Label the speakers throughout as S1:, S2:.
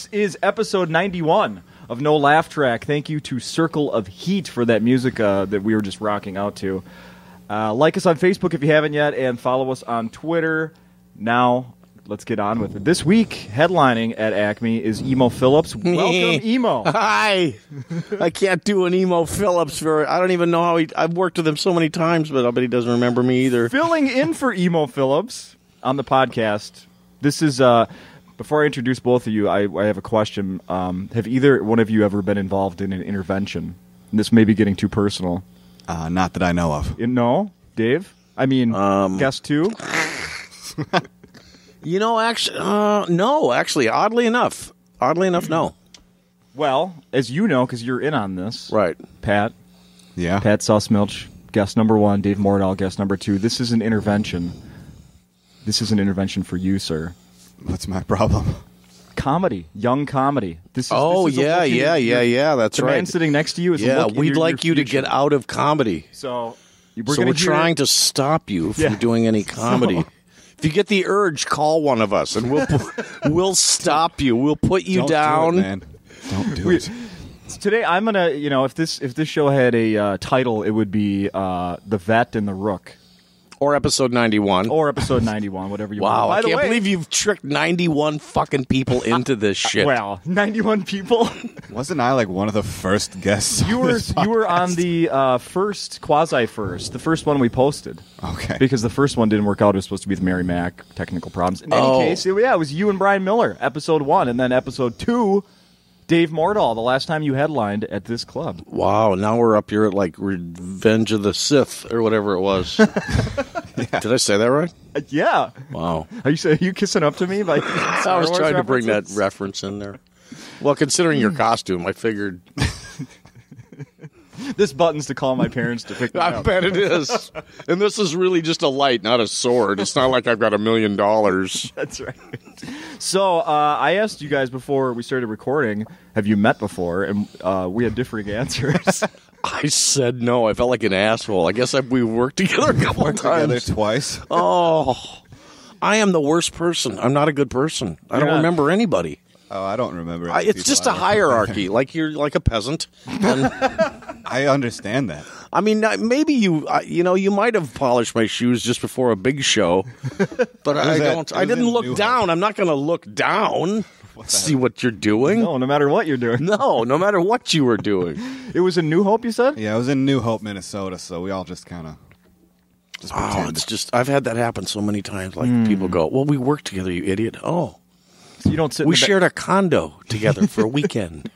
S1: This is episode 91 of NoLaughTrack. Thank you to Circle of Heat for that music that we were just rocking out to. Like us on Facebook if you haven't yet, and follow us on Twitter. Now, let's get on with it. This week, headlining at Acme is Emo Phillips. Welcome, Emo.
S2: Hi. I can't do an Emo Phillips I don't even know how I've worked with him so many times, but I bet he doesn't remember me either.
S1: Filling in for Emo Phillips on the podcast. This is, before I introduce both of you, I have a question. Have either one of you ever been involved in an intervention? And this may be getting too personal.
S3: Not that I know of.
S1: No? Dave? I mean, guess two?
S2: You know, actually, no, actually, oddly enough, no.
S1: Well, as you know, because you're in on this.
S2: Right.
S1: Pat.
S3: Yeah.
S1: Pat Susmilch, guest number one. Dave Mordal, guest number two. This is an intervention. This is an intervention for you, sir.
S3: What's my problem?
S1: Comedy. Young comedy. This is
S2: Yeah, that's
S1: the
S2: right.
S1: man sitting next to you is a look
S2: we'd
S1: into
S2: like
S1: your
S2: you to
S1: future.
S2: get out of comedy.
S1: So
S2: We're trying to stop you from doing any comedy. If you get the urge, call one of us, and we'll stop you. We'll put you down.
S3: Do it, man. Don't do it.
S1: Today, I'm gonna, if this show had a title, it would be The Vet and the Rook.
S2: Or episode 91.
S1: Or episode 91, whatever you want.
S2: Wow, I
S1: By the
S2: can't
S1: way,
S2: believe you've tricked 91 fucking people into this shit.
S1: Well, 91 people.
S3: Wasn't I like one of the first guests?
S1: You were on the first, quasi-first, the first one we posted.
S3: Okay.
S1: Because the first one didn't work out. It was supposed to be the Mary Mac, technical problems. In any case, it was you and Brian Miller, episode 1. And then episode 2, Dave Mordal, the last time you headlined at this club.
S2: Wow, now we're up here at like Revenge of the Sith or whatever it was.
S3: Yeah.
S2: Did I say that right?
S1: Yeah.
S2: Wow.
S1: Are you kissing up to me? Like,
S2: I was trying to bring that reference in there. Well, considering your costume, I figured...
S1: This button's to call my parents to pick me
S2: I
S1: up.
S2: bet it is. And this is really just a light, not a sword. It's not like I've got $1 million.
S1: That's right. So I asked you guys before we started recording, have you met before? And we had differing answers.
S2: I said no. I felt like an asshole. I guess we worked together a couple of
S3: Together
S2: times.
S3: twice.
S2: Oh, I am the worst person. I'm not a good person. I don't remember anybody.
S3: Oh, I don't remember.
S2: It's just a hierarchy. Like you're like a peasant. And
S3: I understand that.
S2: I mean, maybe you might have polished my shoes just before a big show, but I don't. I didn't look down. I'm not going to look down. See what you're doing.
S1: No matter what you're doing.
S2: No matter what you were doing.
S1: It was in New Hope, you said?
S3: Yeah, I was in New Hope, Minnesota, so we all just kind of
S2: Oh, it's just I've had that happen so many times. Like people go, "Well, we worked together, you idiot." Oh.
S1: So you don't sit.
S2: We shared a condo together for a weekend.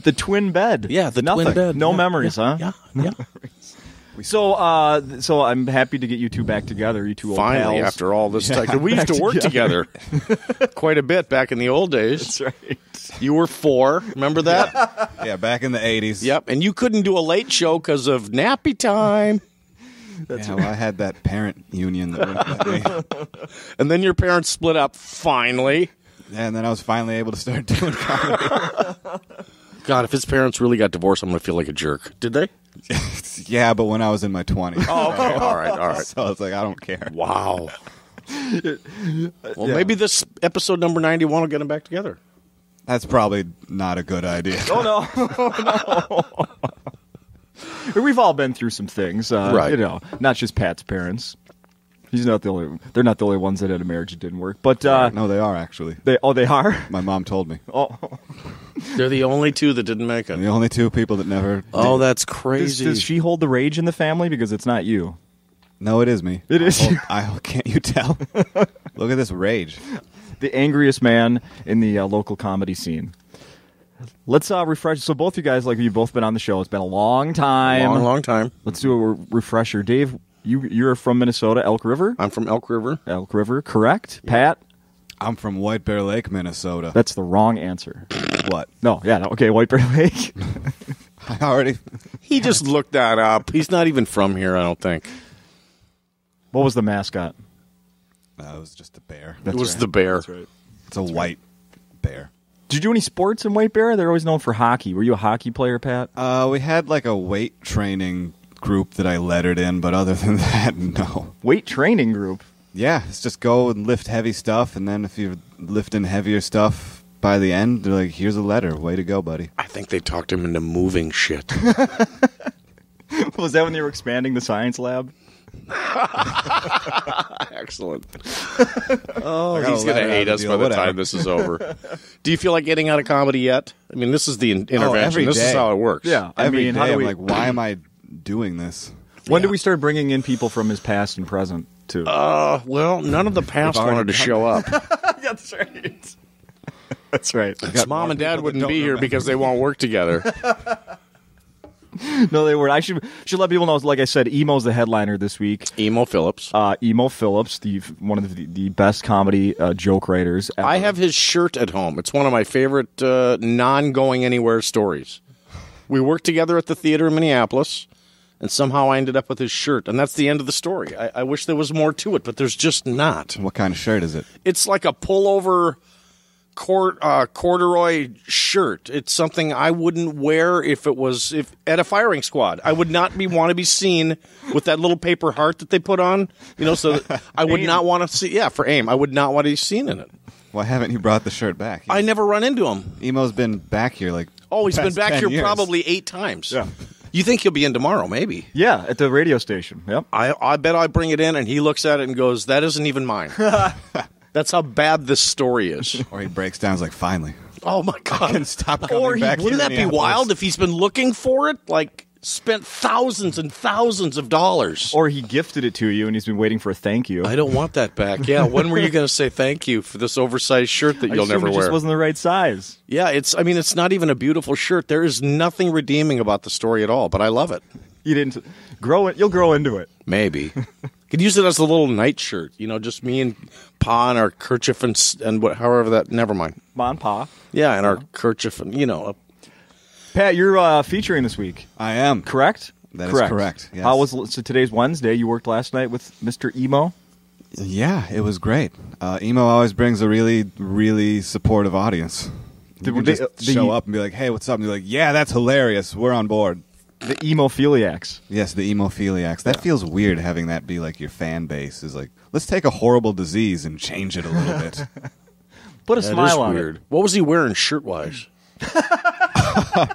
S1: The twin bed.
S2: Yeah, the
S1: Nothing.
S2: twin bed.
S1: No
S2: Yeah,
S1: memories,
S2: yeah,
S1: huh?
S2: Yeah.
S1: So I'm happy to get you two back together. You two old
S2: Finally,
S1: pals.
S2: after all this time, we used to work together quite a bit back in the old days.
S1: That's right.
S2: You were 4. Remember that?
S3: yeah, back in the 80s.
S2: Yep. And you couldn't do a late show because of nappy time.
S3: Well, I had that parent union that wouldn't let me.
S2: And then your parents split up finally.
S3: And then I was finally able to start doing comedy.
S2: God, if his parents really got divorced, I'm going to feel like a jerk. Did they?
S3: Yeah, but when I was in my 20s.
S2: Oh, okay. All right.
S3: So I was like, I don't care.
S2: Wow. Well, maybe this episode number 91 will get them back together.
S3: That's probably not a good idea.
S1: Oh, no. We've all been through some things.
S2: Right.
S1: Not just Pat's parents. They're not the only ones that had a marriage that didn't work. But
S3: No, they are, actually.
S1: they are?
S3: My mom told me.
S1: Oh.
S2: They're the only two that didn't make it.
S3: The only 2 people that never
S2: Oh,
S3: did.
S2: that's crazy.
S1: Does she hold the rage in the family? Because it's not you.
S3: No, it is me.
S1: It is you.
S3: Can't you tell? Look at this rage.
S1: The angriest man in the local comedy scene. Let's refresh. So both you guys, you've both been on the show. It's been a long time.
S2: Long time.
S1: Let's do a refresher. Dave, you're from Minnesota, Elk River?
S2: I'm from Elk River.
S1: Elk River, correct. Yeah. Pat?
S3: I'm from White Bear Lake, Minnesota.
S1: That's the wrong answer.
S3: What?
S1: No, okay, White Bear Lake.
S3: I already...
S2: He just looked that up. He's not even from here, I don't think.
S1: What was the mascot?
S3: It was just a bear.
S2: It was the bear.
S1: That's right.
S3: It's a white bear.
S1: Did you do any sports in White Bear? They're always known for hockey. Were you a hockey player, Pat?
S3: We had a weight training group that I lettered in, but other than that, no.
S1: Weight training group?
S3: Yeah, it's just go and lift heavy stuff, and then if you're lifting heavier stuff, by the end, they're like, "Here's a letter. Way to go, buddy."
S2: I think they talked him into moving shit.
S1: Was that when they were expanding the science lab?
S2: Excellent. Oh, he's going to hate us by the time this is over. Do you feel like getting out of comedy yet? I mean, this is the intervention.
S3: Every
S2: this
S3: day.
S2: is how it works.
S1: Yeah.
S3: Every day,
S1: how do
S3: I'm
S1: we,
S3: like, why am I doing this?
S1: When do we start bringing in people from his past and present, too?
S2: Well, none of the past wanted to show up.
S1: Yeah, that's right. That's right.
S2: His mom and dad wouldn't be here because they won't work together.
S1: No, they weren't. I should let people know, like I said, Emo's the headliner this week.
S2: Emo Phillips.
S1: Emo Phillips, one of the best comedy joke writers ever.
S2: I have his shirt at home. It's one of my favorite non-going-anywhere stories. We worked together at the theater in Minneapolis, and somehow I ended up with his shirt, and that's the end of the story. I wish there was more to it, but there's just not.
S3: What kind of shirt is it?
S2: It's like a pullover corduroy shirt. It's something I wouldn't wear if at a firing squad. I would not want to be seen with that little paper heart that they put on. So I would not want to see. Yeah, for AIM, I would not want to be seen in it.
S3: Why haven't you brought the shirt back?
S2: I never run into him.
S3: Emo's been back here
S2: he's been back here
S3: years.
S2: Probably 8 times.
S1: Yeah.
S2: You think he'll be in tomorrow? Maybe.
S1: Yeah, at the radio station. Yep.
S2: I bet I bring it in, and he looks at it and goes, "That isn't even mine." That's how bad this story is.
S3: Or he breaks down, and is like, finally.
S2: Oh, my God.
S3: I can stop coming back
S2: wouldn't that be wild if he's been looking for it? Like, spent thousands and thousands of dollars.
S1: Or he gifted it to you, and he's been waiting for a thank you.
S2: I don't want that back. Yeah, when were you going to say thank you for this oversized shirt that you'll never
S1: It
S2: wear?
S1: just wasn't the right size.
S2: Yeah, it's not even a beautiful shirt. There is nothing redeeming about the story at all, but I love it.
S1: You didn't grow it. You'll grow into it.
S2: Maybe. Could use it as a little night shirt. Just me and Pa and our kerchief and however that. Never mind.
S1: Ma and Pa.
S2: Yeah, and our kerchief and
S1: Pat, you're featuring this week.
S3: I am.
S1: Correct?
S3: That is correct. Yes.
S1: How was so today's Wednesday? You worked last night with Mr. Emo?
S3: Yeah, it was great. Emo always brings a really, really supportive audience. You can just show up and be like, "Hey, what's up?" And you're like, "Yeah, that's hilarious. We're on board."
S1: The Emophiliacs.
S3: Yes, the Emophiliacs. That feels weird having that be like your fan base. Is like, let's take a horrible disease and change it a little bit.
S1: Put a smile on
S2: weird.
S1: it.
S2: What was he wearing shirt-wise?
S3: I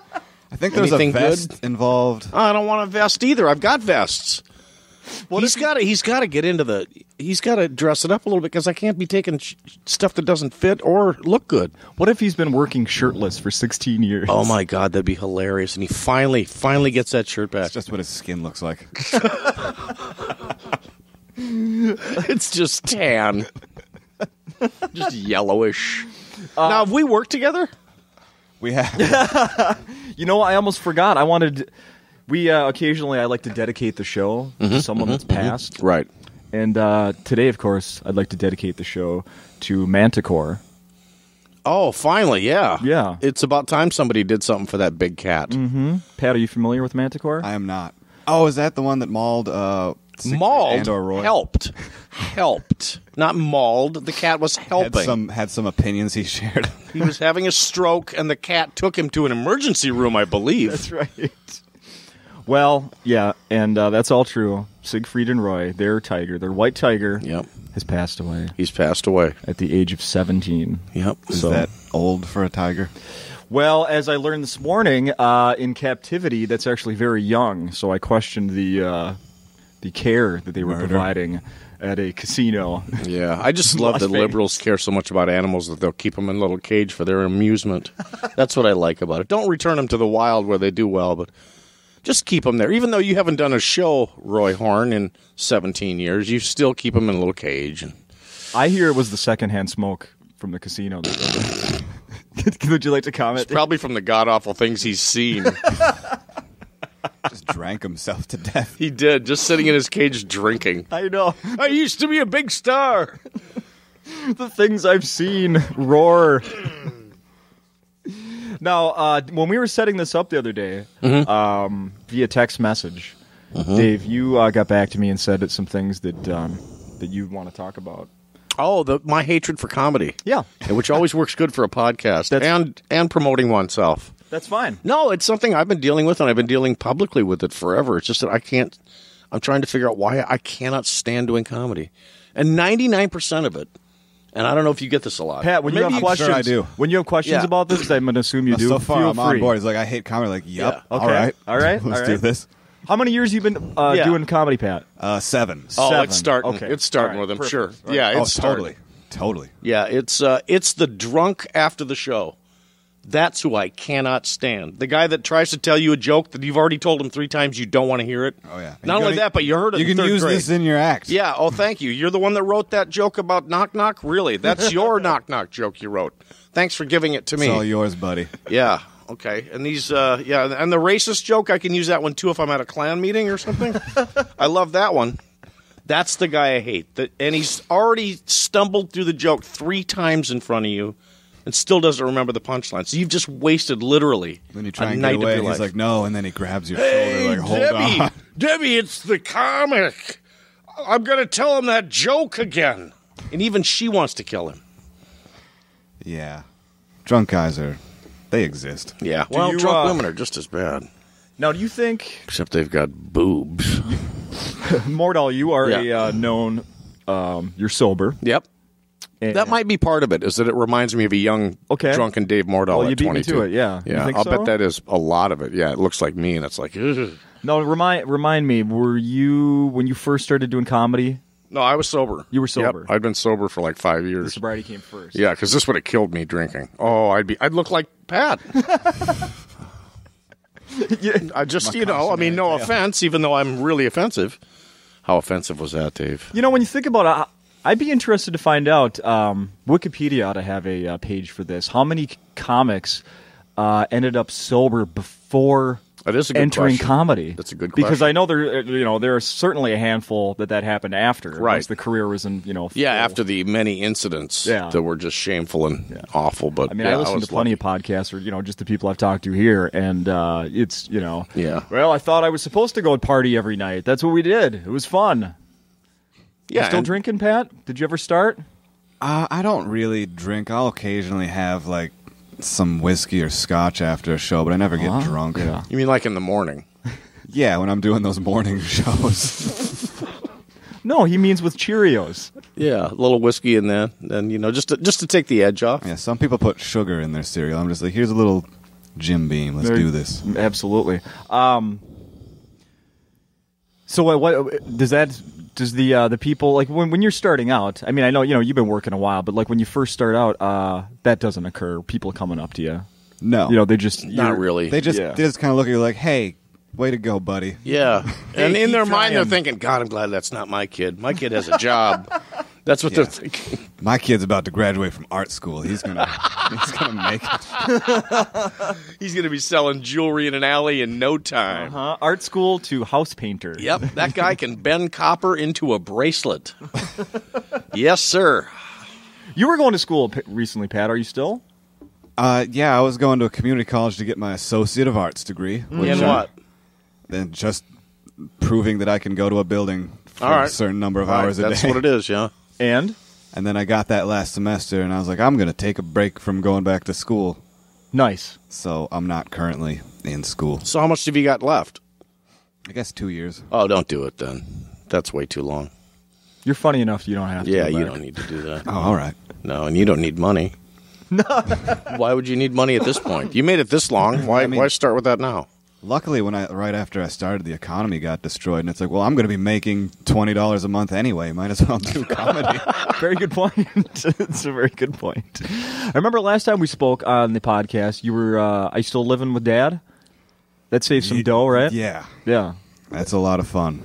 S3: think there's
S2: Anything
S3: a vest involved.
S2: I don't want a vest either. I've got vests. He's got to get into he's got to dress it up a little bit because I can't be taking stuff that doesn't fit or look good.
S1: What if he's been working shirtless for 16 years?
S2: Oh my God, that'd be hilarious. And he finally gets that shirt back.
S3: That's just what his skin looks like.
S2: It's just tan. Just yellowish. Now, have we worked together?
S3: We have.
S1: I almost forgot. I wanted. Occasionally I like to dedicate the show to someone that's passed.
S2: Right.
S1: And today, of course, I'd like to dedicate the show to Manticore.
S2: Oh, finally, yeah.
S1: Yeah.
S2: It's about time somebody did something for that big cat.
S1: Mm-hmm. Pat, are you familiar with Manticore?
S3: I am not. Oh, is that the one that mauled
S2: Mauled?
S3: and or Roy?
S2: Helped. Not mauled. The cat was helping.
S3: Had some opinions he shared.
S2: He was having a stroke, and the cat took him to an emergency room, I believe.
S1: That's right. Well, yeah, and that's all true. Siegfried and Roy, their white tiger, has passed away.
S2: He's passed away.
S1: At the age of 17.
S2: Yep.
S3: Is that old for a tiger?
S1: Well, as I learned this morning, in captivity, that's actually very young. So I questioned the care that they were providing at a casino.
S2: Yeah, I just love that liberals care so much about animals that they'll keep them in a little cage for their amusement. That's what I like about it. Don't return them to the wild where they do well, but just keep them there. Even though you haven't done a show, Roy Horn, in 17 years, you still keep them in a little cage.
S1: I hear it was the secondhand smoke from the casino. Would you like to comment?
S2: It's probably from the god-awful things he's seen.
S3: Just drank himself to death.
S2: He did, just sitting in his cage drinking.
S1: I know.
S2: I used to be a big star.
S1: The things I've seen roar. Now, when we were setting this up the other day, via text message, Dave, you got back to me and said some things that you want to talk about.
S2: Oh, my hatred for comedy.
S1: Yeah.
S2: Which always works good for a podcast and promoting oneself.
S1: That's fine.
S2: No, it's something I've been dealing with, and I've been dealing publicly with it forever. It's just that I'm trying to figure out why I cannot stand doing comedy. And 99% of it, And I don't know if you get this a lot.
S1: Pat, when you have questions,
S3: sure I do.
S1: When you have questions about this, I'm going to assume you do.
S3: So far,
S1: Feel
S3: I'm
S1: free.
S3: on board. He's like, I hate comedy. Like, yep.
S1: Yeah. Okay.
S3: All right. Let's do this.
S1: How many years have you been doing comedy, Pat?
S3: 7.
S2: Oh,
S1: 7.
S2: it's starting.
S1: Okay.
S2: It's starting with him,
S1: Perfect.
S2: sure.
S1: Right.
S2: Yeah, it's starting.
S3: Totally.
S2: Yeah, it's the drunk after the show. That's who I cannot stand. The guy that tries to tell you a joke that you've already told him 3 times you don't want to hear it.
S3: Oh, yeah.
S2: Not only that, but you heard it in
S3: You can
S2: 3rd
S3: use
S2: grade.
S3: this in your act.
S2: Yeah, oh, thank you. You're the one that wrote that joke about knock-knock? Really? That's your knock-knock joke you wrote. Thanks for giving it to me.
S3: It's all yours, buddy.
S2: Yeah, okay. And these, and the racist joke, I can use that one, too, if I'm at a Klan meeting or something. I love that one. That's the guy I hate. And he's already stumbled through the joke 3 times in front of you and still doesn't remember the punchline. So you've just wasted literally
S3: Then you try
S2: a
S3: and
S2: night
S3: get away.
S2: of your
S3: He's
S2: life.
S3: like, no, and then he grabs your
S2: Hey,
S3: shoulder, like, hold
S2: Debbie,
S3: on.
S2: Debbie, it's the comic. I'm going to tell him that joke again. And even she wants to kill him.
S3: Yeah. Drunk guys they exist.
S2: Yeah. Well,
S1: you,
S2: drunk women are just as bad.
S1: Now, do you think,
S2: Except they've got boobs.
S1: Mordal, you are
S2: Yeah.
S1: a known, you're sober.
S2: Yep.
S1: And-
S2: That might be part of it, is that it reminds me of a young, drunken Dave Mordal
S1: Well, you
S2: at
S1: beat me
S2: 22.
S1: to it, yeah. You
S2: Yeah,
S1: think
S2: I'll
S1: so?
S2: bet that is a lot of it. Yeah, it looks like me, and it's like, ugh.
S1: No, remind me, were you, when you first started doing comedy,
S2: No, I was sober.
S1: You were sober.
S2: Yep, I'd been sober for like 5
S1: the
S2: years.
S1: sobriety came first?
S2: Yeah, because this would have killed me drinking. Oh, I'd look like Pat. I just, I mean, no offense, even though I'm really offensive. How offensive was that, Dave?
S1: You know, when you think about it, I'd be interested to find out, Wikipedia ought to have a page for this. How many comics ended up sober before
S2: That is a good
S1: entering
S2: question.
S1: comedy?
S2: That's a good
S1: Because
S2: question.
S1: I know there are certainly a handful that happened after.
S2: Right.
S1: Once the career was in,
S2: Yeah,
S1: full.
S2: after the many incidents that were just shameful and awful. But
S1: I mean,
S2: yeah,
S1: I listen to plenty of podcasts, or just the people I've talked to here, and it's
S2: Yeah.
S1: Well, I thought I was supposed to go and party every night. That's what we did. It was fun.
S2: Yeah,
S1: You still drinking, Pat? Did you ever start?
S3: I don't really drink. I'll occasionally have, like, some whiskey or scotch after a show, but I never get drunk.
S1: Yeah.
S2: You mean like in the morning?
S3: Yeah, when I'm doing those morning shows.
S1: No, he means with Cheerios.
S2: Yeah, a little whiskey in there, and just to take the edge off.
S3: Yeah, some people put sugar in their cereal. I'm just like, here's a little Jim Beam. Let's do this.
S1: Absolutely. So what does that? Does the people, like, when you're starting out? I mean, I know you've been working a while, but like when you first start out, that doesn't occur. People coming up to you.
S3: No.
S2: Not
S1: They just
S2: really.
S3: They just kind of look at you like, hey, way to go, buddy.
S2: Yeah, and in
S3: keep
S2: their mind they're
S3: trying.
S2: thinking, God, I'm glad that's not my kid. My kid has a job. That's what they're thinking.
S3: My kid's about to graduate from art school. He's gonna make it.
S2: He's going to be selling jewelry in an alley in no time.
S1: art school to house painter.
S2: Yep, that guy can bend copper into a bracelet. Yes, sir.
S1: You were going to school recently, Pat. Are you still?
S3: Yeah, I was going to a community college to get my Associate of Arts degree.
S2: In what?
S3: Then just proving that I can go to a building for
S2: All right.
S3: a certain number of hours a day.
S2: That's what it is, yeah.
S1: And
S3: And then I got that last semester, and I was like, I'm going to take a break from going back to school.
S1: nice.
S3: So I'm not currently in school.
S2: So how much have you got left?
S3: I guess 2 years.
S2: Oh, don't do it then. That's way too long.
S1: You're funny enough. You don't have to.
S2: Yeah,
S1: go
S2: you
S1: back.
S2: don't need to do that.
S3: Oh, all right.
S2: No, and you don't need money. No. Why would you need money at this point? You made it this long. Why start with that now?
S3: Luckily, right after I started, the economy got destroyed, and it's like, well, I'm going to be making $20 a month anyway. Might as well do comedy.
S1: Very good point. It's a very good point. I remember last time we spoke on the podcast, you were, are you still living with Dad? That saves some dough, right?
S3: Yeah.
S1: Yeah.
S3: That's a lot of fun.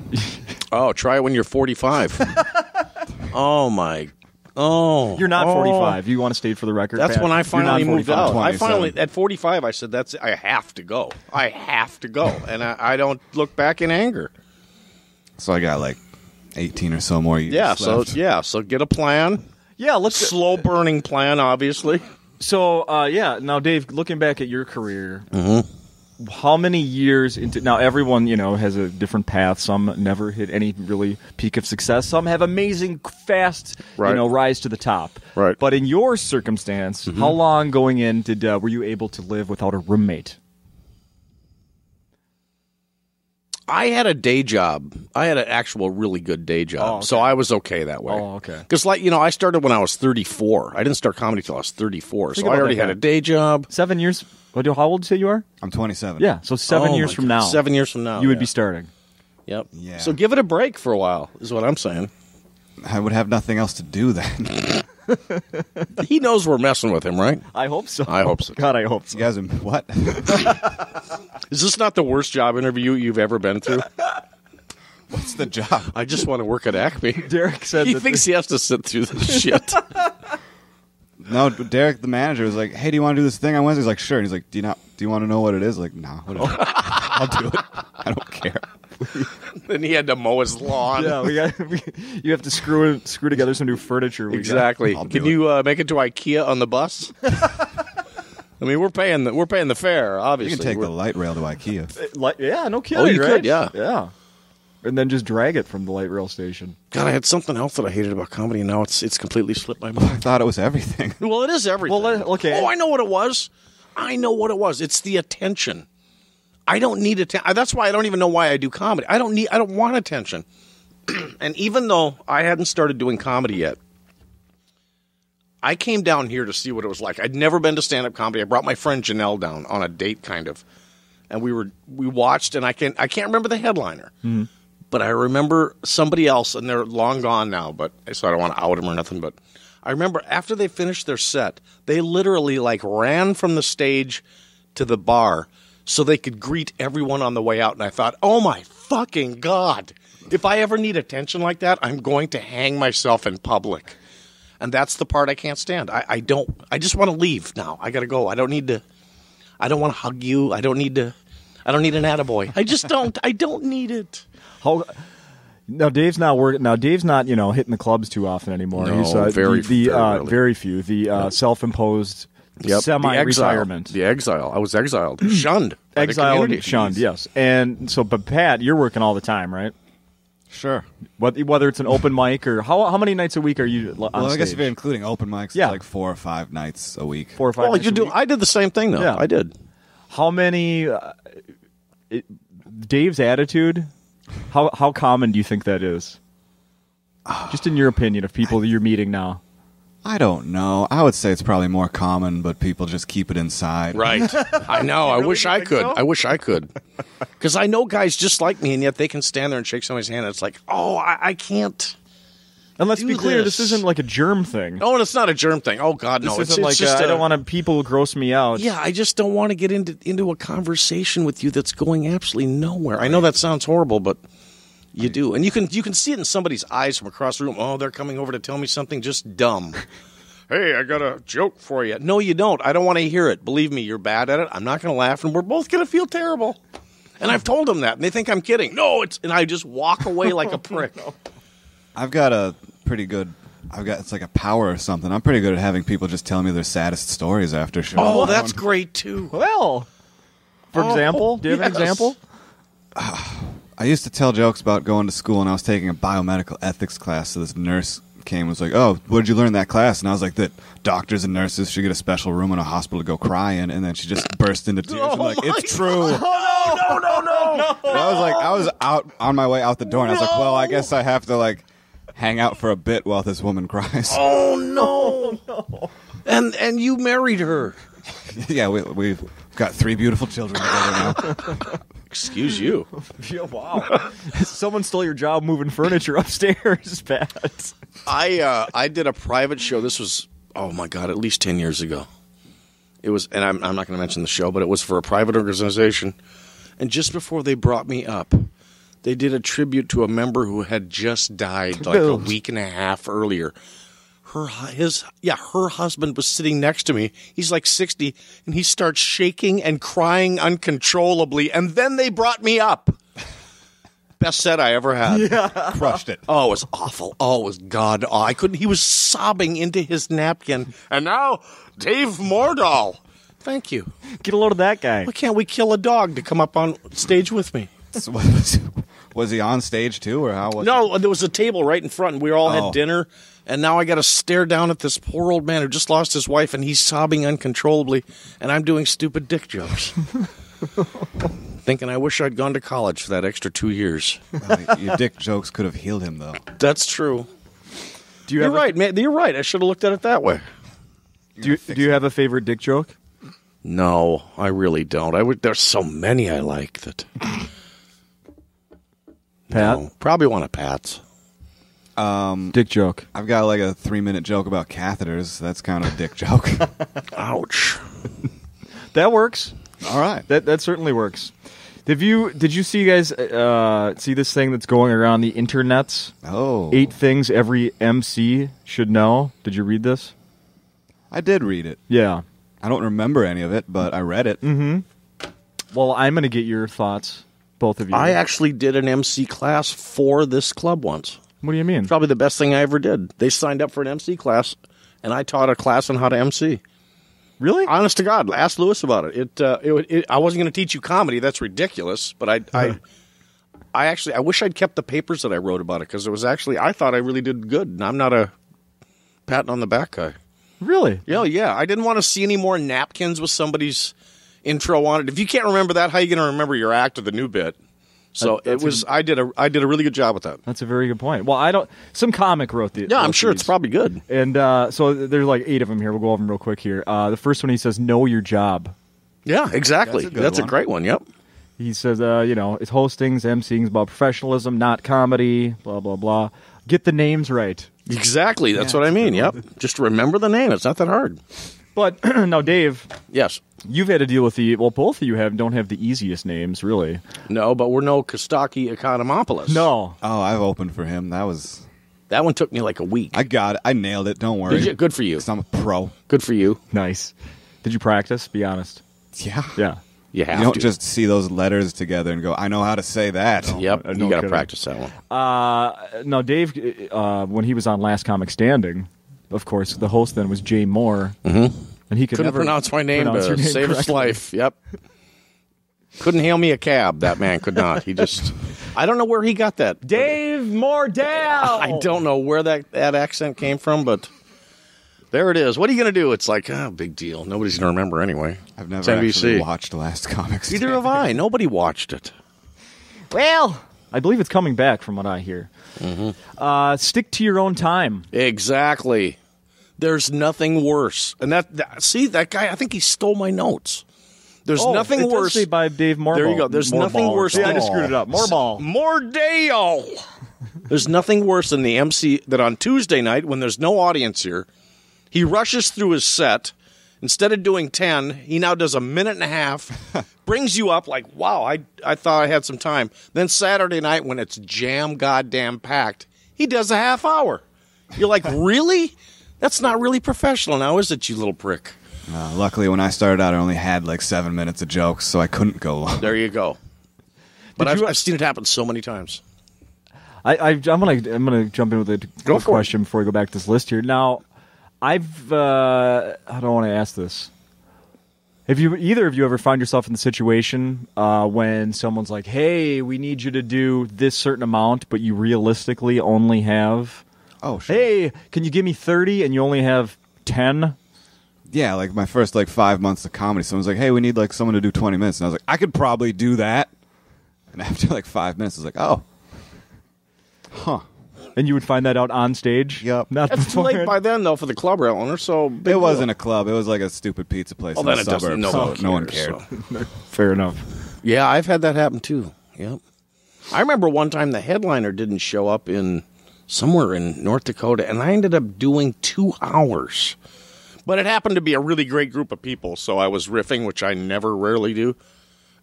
S2: Oh, try it when you're 45. Oh, my. Oh.
S1: You're not 45. You want to state for the record?
S2: That's
S1: Pat?
S2: when I
S1: You're
S2: finally
S1: not
S2: moved
S1: 45.
S2: out. I
S3: 27.
S2: finally, at 45, I said, I have to go. I have to go. And I don't look back in anger.
S3: So I got like 18 or so more years
S2: Yeah,
S3: left.
S2: so get a plan.
S1: Yeah, let's
S2: Slow burning plan, obviously.
S1: So, now, Dave, looking back at your career, how many years into... Now, everyone, has a different path. Some never hit any really peak of success. Some have amazing, fast,
S2: Right.
S1: rise to the top.
S2: Right.
S1: But in your circumstance, how long going in were you able to live without a roommate?
S2: I had a day job. I had an actual really good day job.
S1: Oh, okay.
S2: So I was okay that way.
S1: Oh, okay.
S2: Because, I started when I was 34. I didn't start comedy till I was 34. So I already had a day job.
S1: 7 years. How old did you say you are?
S3: I'm 27.
S1: Yeah, so 7 years from now.
S2: 7 years from now.
S1: You would be starting.
S2: Yep.
S3: Yeah.
S2: So give it a break for a while, is what I'm saying.
S3: I would have nothing else to do then.
S2: He knows we're messing with him, right?
S1: I hope so.
S2: I hope so.
S1: God, I hope so.
S3: You guys are what?
S2: Is this not the worst job interview you've ever been through?
S3: What's the job?
S2: I just want to work at Acme.
S1: Derek said
S2: He thinks he has to sit through this shit.
S3: No, Derek, the manager, was like, "Hey, do you want to do this thing on Wednesday?" He's like, "Sure." And he's like, "Do you want to know what it is?" Like, "No, whatever. I'll do it. I don't care."
S2: Then he had to mow his lawn.
S1: Yeah, you have to screw together some new furniture.
S2: Exactly. Can you make it to IKEA on the bus? I mean, we're paying the fare. Obviously,
S3: You can take the light rail to IKEA.
S1: Yeah, no kidding.
S2: Oh, you
S1: right?
S2: could, yeah.
S1: Yeah. And then just drag it from the light rail station.
S2: God, I had something else that I hated about comedy, and now it's completely slipped my
S3: I
S2: mind.
S3: thought it was everything.
S2: Well, it is everything.
S1: Well, okay.
S2: Oh, I know what it was. It's the attention. I don't need attention. That's why I don't even know why I do comedy. I don't want attention. And even though I hadn't started doing comedy yet, I came down here to see what it was like. I'd never been to stand-up comedy. I brought my friend Janelle down on a date, kind of, and we watched. And I can't remember the headliner, but I remember somebody else, and they're long gone now. But so I don't want to out them or nothing. But I remember after they finished their set, they literally ran from the stage to the bar so they could greet everyone on the way out. And I thought, oh my fucking God, if I ever need attention like that, I'm going to hang myself in public. And that's the part I can't stand. I just want to leave now. I got to go. I don't want to hug you. I don't need an attaboy. I just don't. I don't need it.
S1: Now Dave's not working. Now Dave's not hitting the clubs too often anymore.
S2: No,
S1: He's
S2: very
S1: few. The self-imposed semi-retirement.
S2: The exile. I was exiled, shunned.
S1: Exiled and shunned. Yes. And so, but Pat, you're working all the time, right?
S3: Sure.
S1: Whether it's an open mic or how many nights a week are you on stage?
S3: Well, I guess if you're including open mics, it's like 4 or 5 nights a week.
S1: 4 or 5 nights a week?
S2: I did the same thing, though.
S1: Yeah.
S2: I did.
S1: How many... Dave's attitude, how common do you think that is? Just in your opinion, of people that you're meeting now.
S3: I don't know. I would say it's probably more common, but people just keep it inside.
S2: Right. I know. I wish I could. I wish I could. Because I know guys just like me, and yet they can stand there and shake somebody's hand. And it's like, oh, I can't.
S1: And let's be clear, this isn't like a germ thing.
S2: Oh, and it's not a germ thing. Oh, God, no.
S1: This isn't like I don't want people gross me out.
S2: Yeah, I just don't want to get into a conversation with you that's going absolutely nowhere. I know that sounds horrible, but you do. And you can see it in somebody's eyes from across the room. Oh, they're coming over to tell me something just dumb. Hey, I got a joke for you. No, you don't. I don't want to hear it. Believe me, you're bad at it. I'm not going to laugh, and we're both going to feel terrible. And I've told them that, and they think I'm kidding. No, and I just walk away like a prick.
S3: I've got a pretty good... it's like a power or something. I'm pretty good at having people just tell me their saddest stories after shows.
S2: Oh, that's great, too.
S1: Well, for example, do you have an example?
S3: I used to tell jokes about going to school, and I was taking a biomedical ethics class, so this nurse came and was like, "Oh, what did you learn in that class?" And I was like, that doctors and nurses should get a special room in a hospital to go cry in. And then she just burst into tears. I'm like, "It's true."
S2: Oh, no.
S3: And I was out on my way out the door, and I was like, "Well, I guess I have to hang out for a bit while this woman cries."
S2: Oh no! And you married her?
S3: Yeah, we've got 3 beautiful children together now.
S2: Excuse you.
S1: Yeah, wow. Someone stole your job moving furniture upstairs, Pat.
S2: I did a private show. This was, oh my God, at least 10 years ago. It was, and I'm not going to mention the show, but it was for a private organization. And just before they brought me up, they did a tribute to a member who had just died a week and a half earlier. Her husband was sitting next to me. He's like 60, and he starts shaking and crying uncontrollably. And then they brought me up. Best set I ever had.
S1: Yeah.
S3: Crushed it.
S2: Oh, it was awful. Oh, it was God. Oh, I couldn't. He was sobbing into his napkin. And now, Dave Mordal. Thank you.
S1: Get a load of that guy.
S2: Why can't we kill a dog to come up on stage with me?
S3: Was he on stage too, or how was
S2: No, there was a table right in front, and we all had dinner. And now I got to stare down at this poor old man who just lost his wife, and he's sobbing uncontrollably, and I'm doing stupid dick jokes. Thinking I wish I'd gone to college for that extra 2 years.
S3: Your dick jokes could have healed him, though.
S2: That's true.
S1: You're
S2: right, man. You're right. I should have looked at it that way.
S1: Do you have a favorite dick joke?
S2: No, I really don't. There's so many I like that.
S1: Pat?
S2: No, probably one of Pat's.
S1: Dick joke.
S3: I've got like a 3-minute joke about catheters. That's kind of a dick joke.
S2: Ouch.
S1: That works.
S3: All right.
S1: That certainly works. Did you see, guys, see this thing that's going around the internets?
S3: Oh.
S1: 8 things every MC should know. Did you read this?
S3: I did read it.
S1: Yeah.
S3: I don't remember any of it, but I read it.
S1: Mm-hmm. Well, I'm going to get your thoughts, both of you.
S2: I actually did an MC class for this club once.
S1: What do you mean?
S2: Probably the best thing I ever did. They signed up for an MC class, and I taught a class on how to MC.
S1: Really?
S2: Honest to God, ask Lewis about it. I wasn't going to teach you comedy. That's ridiculous. But I wish I'd kept the papers that I wrote about it because it was actually I thought I really did good. And I'm not a patting on the back guy.
S1: Really?
S2: Yeah. I didn't want to see any more napkins with somebody's intro on it. If you can't remember that, how are you going to remember your act or the new bit? So I did a really good job with that.
S1: That's a very good point. Well, some comic wrote the.
S2: Yeah, I'm sure it's probably good.
S1: And so there's like 8 of them here. We'll go over them real quick here. The first one, he says, "Know your job."
S2: Yeah, exactly. That's a
S3: one.
S2: great one. Yep.
S1: He says, it's hostings, emceeing's about professionalism, not comedy. Blah blah blah. Get the names right.
S2: Exactly. That's what I mean. Yep. Just remember the name. It's not that hard.
S1: But now, Dave.
S2: Yes.
S1: You've had to deal with both of you don't have the easiest names, really.
S2: No, but we're no Kostaki Economopoulos.
S1: No.
S3: Oh, I've opened for him. That
S2: one took me like a week.
S3: I got it. I nailed it. Don't worry.
S2: Did you? Good for you.
S3: 'Cause I'm a pro.
S2: Good for you.
S1: Nice. Did you practice? Be honest.
S3: Yeah.
S1: Yeah.
S2: You have
S3: You don't
S2: to.
S3: just see those letters together and go, I know how to say that.
S2: Yep.
S1: No
S2: You got to
S1: kidding.
S2: practice that one.
S1: Now, Dave, when he was on Last Comic Standing, of course, the host then was Jay Moore.
S2: Mm-hmm.
S1: And he
S2: couldn't pronounce my name
S1: pronounce your
S2: to
S1: name
S2: save his
S1: correctly.
S2: life. Yep. Couldn't hail me a cab. That man could not. He just. I don't know where he got that.
S1: Dave Mordal!
S2: I don't know where that accent came from, but there it is. What are you going to do? It's like, big deal. Nobody's going to remember anyway.
S3: I've never actually watched Last Comic Standing.
S2: Neither have I. Nobody watched it.
S1: Well, I believe it's coming back from what I hear.
S2: Mm-hmm.
S1: Stick to your own time.
S2: Exactly. There's nothing worse. And see, that guy, I think he stole my notes. There's nothing
S1: it
S2: worse.
S1: Does say by Dave Morball.
S2: There you go. There's nothing worse.
S1: Yeah, I just screwed it up.
S2: Mordal. There's nothing worse than the MC that on Tuesday night, when there's no audience here, he rushes through his set. Instead of doing 10, he now does a minute and a half, brings you up like, wow, I thought I had some time. Then Saturday night, when it's jam goddamn packed, he does a half hour. You're like, really? That's not really professional now, is it, you little prick?
S3: Luckily, when I started out, I only had like 7 minutes of jokes, so I couldn't go long.
S2: There you go. But I've seen it happen so many times.
S1: I'm gonna jump in with a question before we go back to this list here. Now, how do I want to ask this? Have either of you ever found yourself in the situation when someone's like, "Hey, we need you to do this certain amount," but you realistically only have,
S3: Oh, sure.
S1: "Hey, can you give me 30?" and you only have 10?
S3: Yeah, like my first 5 months of comedy, someone's like, hey, we need someone to do 20 minutes. And I was like, I could probably do that. And after 5 minutes, I was like, oh. Huh.
S1: And you would find that out on stage?
S3: Yep.
S1: Not
S2: That's too late by then, though, for the club owner, so...
S3: It wasn't a club. It was like a stupid pizza place in the
S2: then it doesn't.
S3: suburbs, so no one cared.
S2: So.
S1: Fair enough.
S2: Yeah, I've had that happen, too. Yep. I remember one time the headliner didn't show up somewhere in North Dakota, and I ended up doing 2 hours. But it happened to be a really great group of people, so I was riffing, which I rarely do.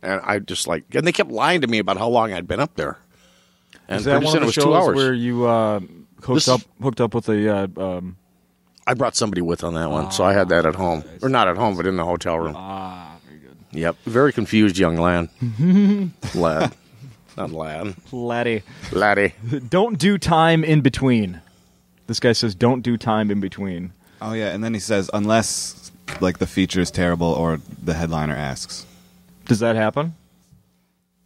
S2: And I just and they kept lying to me about how long I'd been up there. And
S1: Is that one of the
S2: it was
S1: shows
S2: 2 hours.
S1: where you hooked up with a...
S2: I brought somebody with on that one, so I had that at home. Or not at home, but in the hotel room.
S1: very good.
S2: Yep. Very confused young lad. Lad. Not lad.
S1: Laddie.
S2: Laddie.
S1: Don't do time in between. This guy says don't do time in between.
S3: Oh, yeah, and then he says, unless, the feature is terrible or the headliner asks.
S1: Does that happen?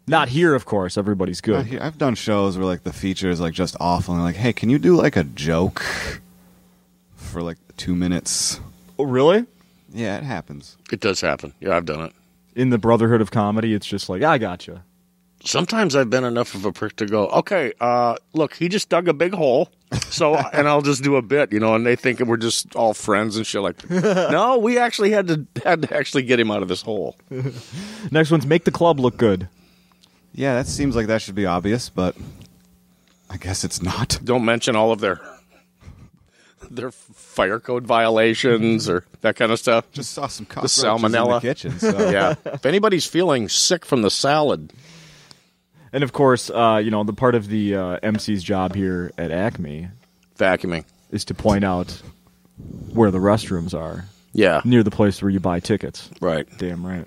S1: Not here, of course. Everybody's good.
S3: I've done shows where, the feature is, just awful, and they're like, hey, can you do, a joke for, 2 minutes?
S1: Oh, really?
S3: Yeah, it happens.
S2: It does happen. Yeah, I've done it.
S1: in the brotherhood of comedy, it's just like, I gotcha.
S2: Sometimes I've been enough of a prick to go, okay, look, he just dug a big hole, so and I'll just do a bit, and they think we're just all friends and shit like that. No, we actually had to actually get him out of this hole.
S1: Next one's make the club look good.
S3: Yeah, that seems like that should be obvious, but I guess it's not.
S2: Don't mention all of their fire code violations or that kind of stuff.
S3: Just saw some cockroaches
S2: salmonella
S3: in the kitchen. So.
S2: Yeah, if anybody's feeling sick from the salad.
S1: And of course, the part of the MC's job here at Acme,
S2: vacuuming,
S1: is to point out where the restrooms are.
S2: Yeah,
S1: near the place where you buy tickets.
S2: Right.
S1: Damn right.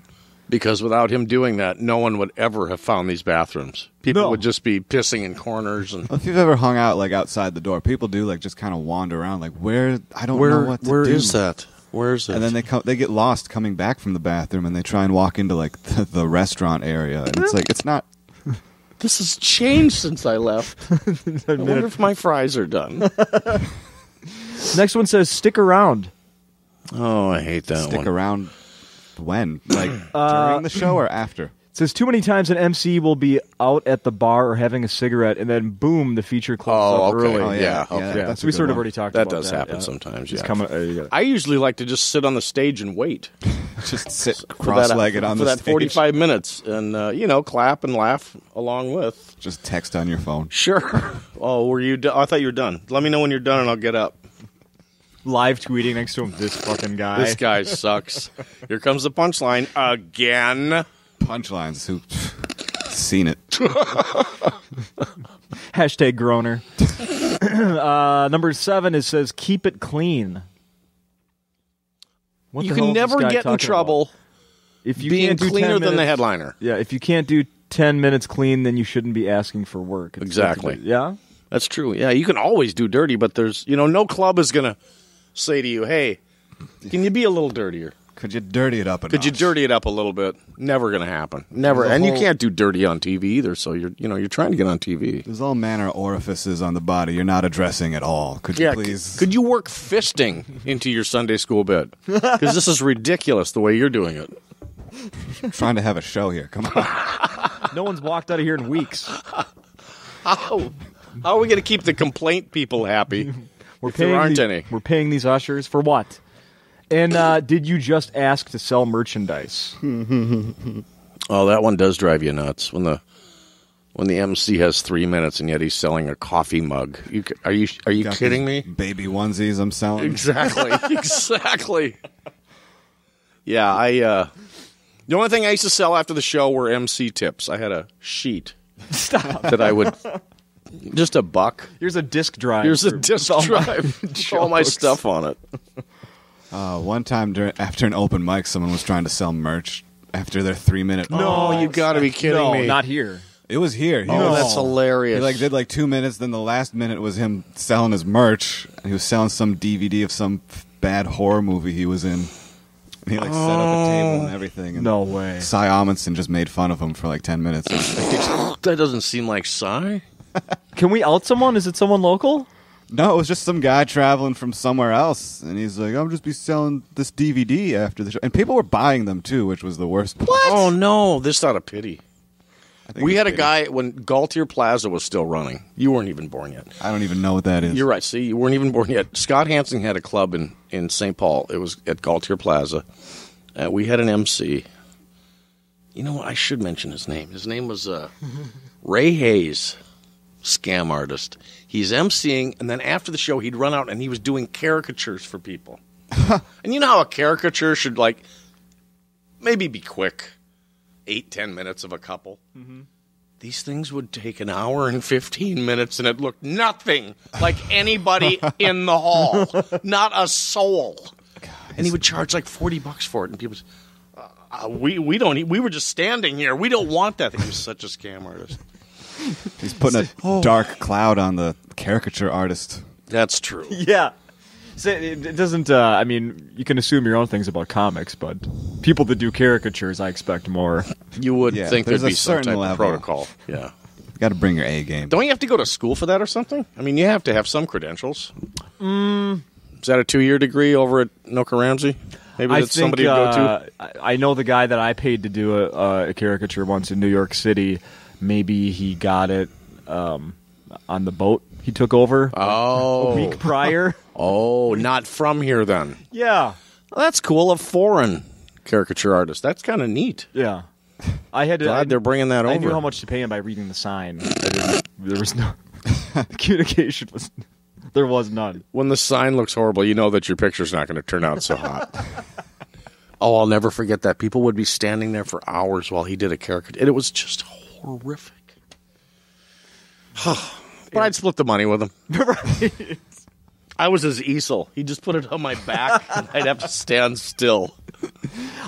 S2: Because without him doing that, no one would ever have found these bathrooms. People would just be pissing in corners. And
S3: well, if you've ever hung out like outside the door, people do like just kind of wander around like where I don't know what to do.
S2: Where is that? Where is it?
S3: And then they get lost coming back from the bathroom, and they try and walk into like the restaurant area, and it's like it's not.
S2: This has changed since I left. I wonder if my fries are done.
S1: Next one says stick around.
S2: Oh, I hate that one.
S3: Stick around when? Like during the show or after?
S1: It says too many times an MC will be out at the bar or having a cigarette, and then boom, the feature closes up early.
S3: Oh, yeah.
S1: Okay.
S3: That's
S1: So we sort of already talked about that.
S2: That does happen sometimes,
S1: yeah.
S2: I usually like to just sit on the stage and wait.
S3: Just sit cross-legged on the stage.
S2: For that 45 minutes and, clap and laugh along with.
S3: Just text on your phone.
S2: Sure. Oh, were you done? I thought you were done. Let me know when you're done and I'll get up.
S1: Live tweeting next to him, this fucking guy.
S2: This guy sucks. Here comes the punchline again.
S3: Punchlines. Who seen it?
S1: Hashtag groaner. Number 7, it says keep it clean. What
S2: You
S1: the hell
S2: can
S1: is this
S2: never
S1: guy
S2: get in
S1: talking
S2: trouble
S1: about? If you
S2: being
S1: can't do 10
S2: cleaner than the
S1: minutes-
S2: headliner.
S1: Yeah, if you can't do 10 minutes clean, then you shouldn't be asking for work. It's
S2: Exactly.
S1: Yeah?
S2: That's true. Yeah, you can always do dirty, but there's, no club is going to say to you, hey, can you be a little dirtier?
S3: Could you dirty it up a notch?
S2: Could you dirty it up a little bit? Never going to happen. Never. And you can't do dirty on TV either, so you're trying to get on TV.
S3: There's all manner of orifices on the body you're not addressing at all. Could you please?
S2: Could you work fisting into your Sunday school bit? Because this is ridiculous the way you're doing it.
S3: I'm trying to have a show here. Come on.
S1: No one's walked out of here in weeks.
S2: How are we going to keep the complaint people happy if there aren't any?
S1: We're paying these ushers for what? And did you just ask to sell merchandise?
S2: Oh, that one does drive you nuts when the MC has 3 minutes and yet he's selling a coffee mug. Are you kidding me?
S3: Baby onesies I'm selling.
S2: Exactly. Exactly. Yeah, the only thing I used to sell after the show were MC tips. I had a sheet that I would just $1.
S1: Here's a disc drive.
S2: Here's a disc drive. With all my stuff on it.
S3: One time after an open mic, someone was trying to sell merch after their 3-minute.
S2: No, you got to be kidding me.
S1: No, not here.
S3: It was here.
S2: That's hilarious.
S3: He did 2 minutes, then the last minute was him selling his merch. He was selling some DVD of some bad horror movie he was in. And he set up a table and everything. And
S1: no way.
S3: Cy Amundsen just made fun of him for 10 minutes.
S2: That doesn't seem like Cy.
S1: Can we out someone? Is it someone local?
S3: No, it was just some guy traveling from somewhere else, and he's like, "I'll just be selling this DVD after the show," and people were buying them too, which was the worst part.
S2: What? Oh no, this is out of pity. We had a
S3: pity.
S2: guy when Gaultier Plaza was still running. You weren't even born yet.
S3: I don't even know what that is.
S2: You're right. See, you weren't even born yet. Scott Hansen had a club in St. Paul. It was at Gaultier Plaza. We had an MC. You know what? I should mention his name. His name was Ray Hayes, scam artist. He's MCing, and then after the show, he'd run out and he was doing caricatures for people. And you know how a caricature should maybe be quick. 8-10 minutes of a couple. Mm-hmm. These things would take an hour and 15 minutes, and it looked nothing like anybody in the hall. Not a soul. And he would charge $40 for it, and people we were just standing here. We don't want that. He was such a scam artist.
S3: He's putting a dark cloud on the caricature artist.
S2: That's true.
S1: Yeah. So it doesn't, you can assume your own things about comics, but people that do caricatures, I expect more.
S2: You would think there'd be some type of protocol. Yeah.
S3: You got to bring your A game.
S2: Don't you have to go to school for that or something? I mean, you have to have some credentials. Is that a 2-year degree over at Noka Ramsey? Maybe that's somebody to go to.
S1: I know the guy that I paid to do a caricature once in New York City. Maybe he got it on the boat he took over a week prior.
S2: Oh, not from here then.
S1: Yeah.
S2: Well, that's cool. A foreign caricature artist. That's kind of neat.
S1: Yeah. I had to.
S2: Glad they're bringing that over.
S1: I knew how much to pay him by reading the sign. There was no communication. There was none.
S2: When the sign looks horrible, you know that your picture's not going to turn out so hot. Oh, I'll never forget that. People would be standing there for hours while he did a caricature. And it was just horrific. But I'd split the money with him.
S1: Right.
S2: I was his easel. He just put it on my back, and I'd have to stand still.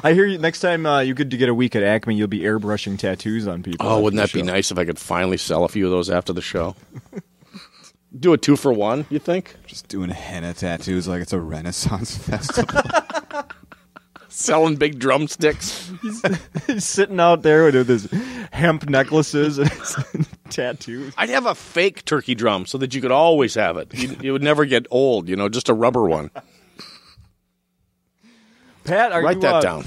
S1: I hear you. Next time you get to get a week at Acme, you'll be airbrushing tattoos on people.
S2: Oh, wouldn't that be nice if I could finally sell a few of those after the show? Do a 2-for-1, you think?
S3: Just doing henna tattoos like it's a Renaissance festival.
S2: Selling big drumsticks.
S1: He's sitting out there with his hemp necklaces and his tattoos.
S2: I'd have a fake turkey drum so that you could always have it. You would never get old, just a rubber one.
S1: Pat,
S2: write that down.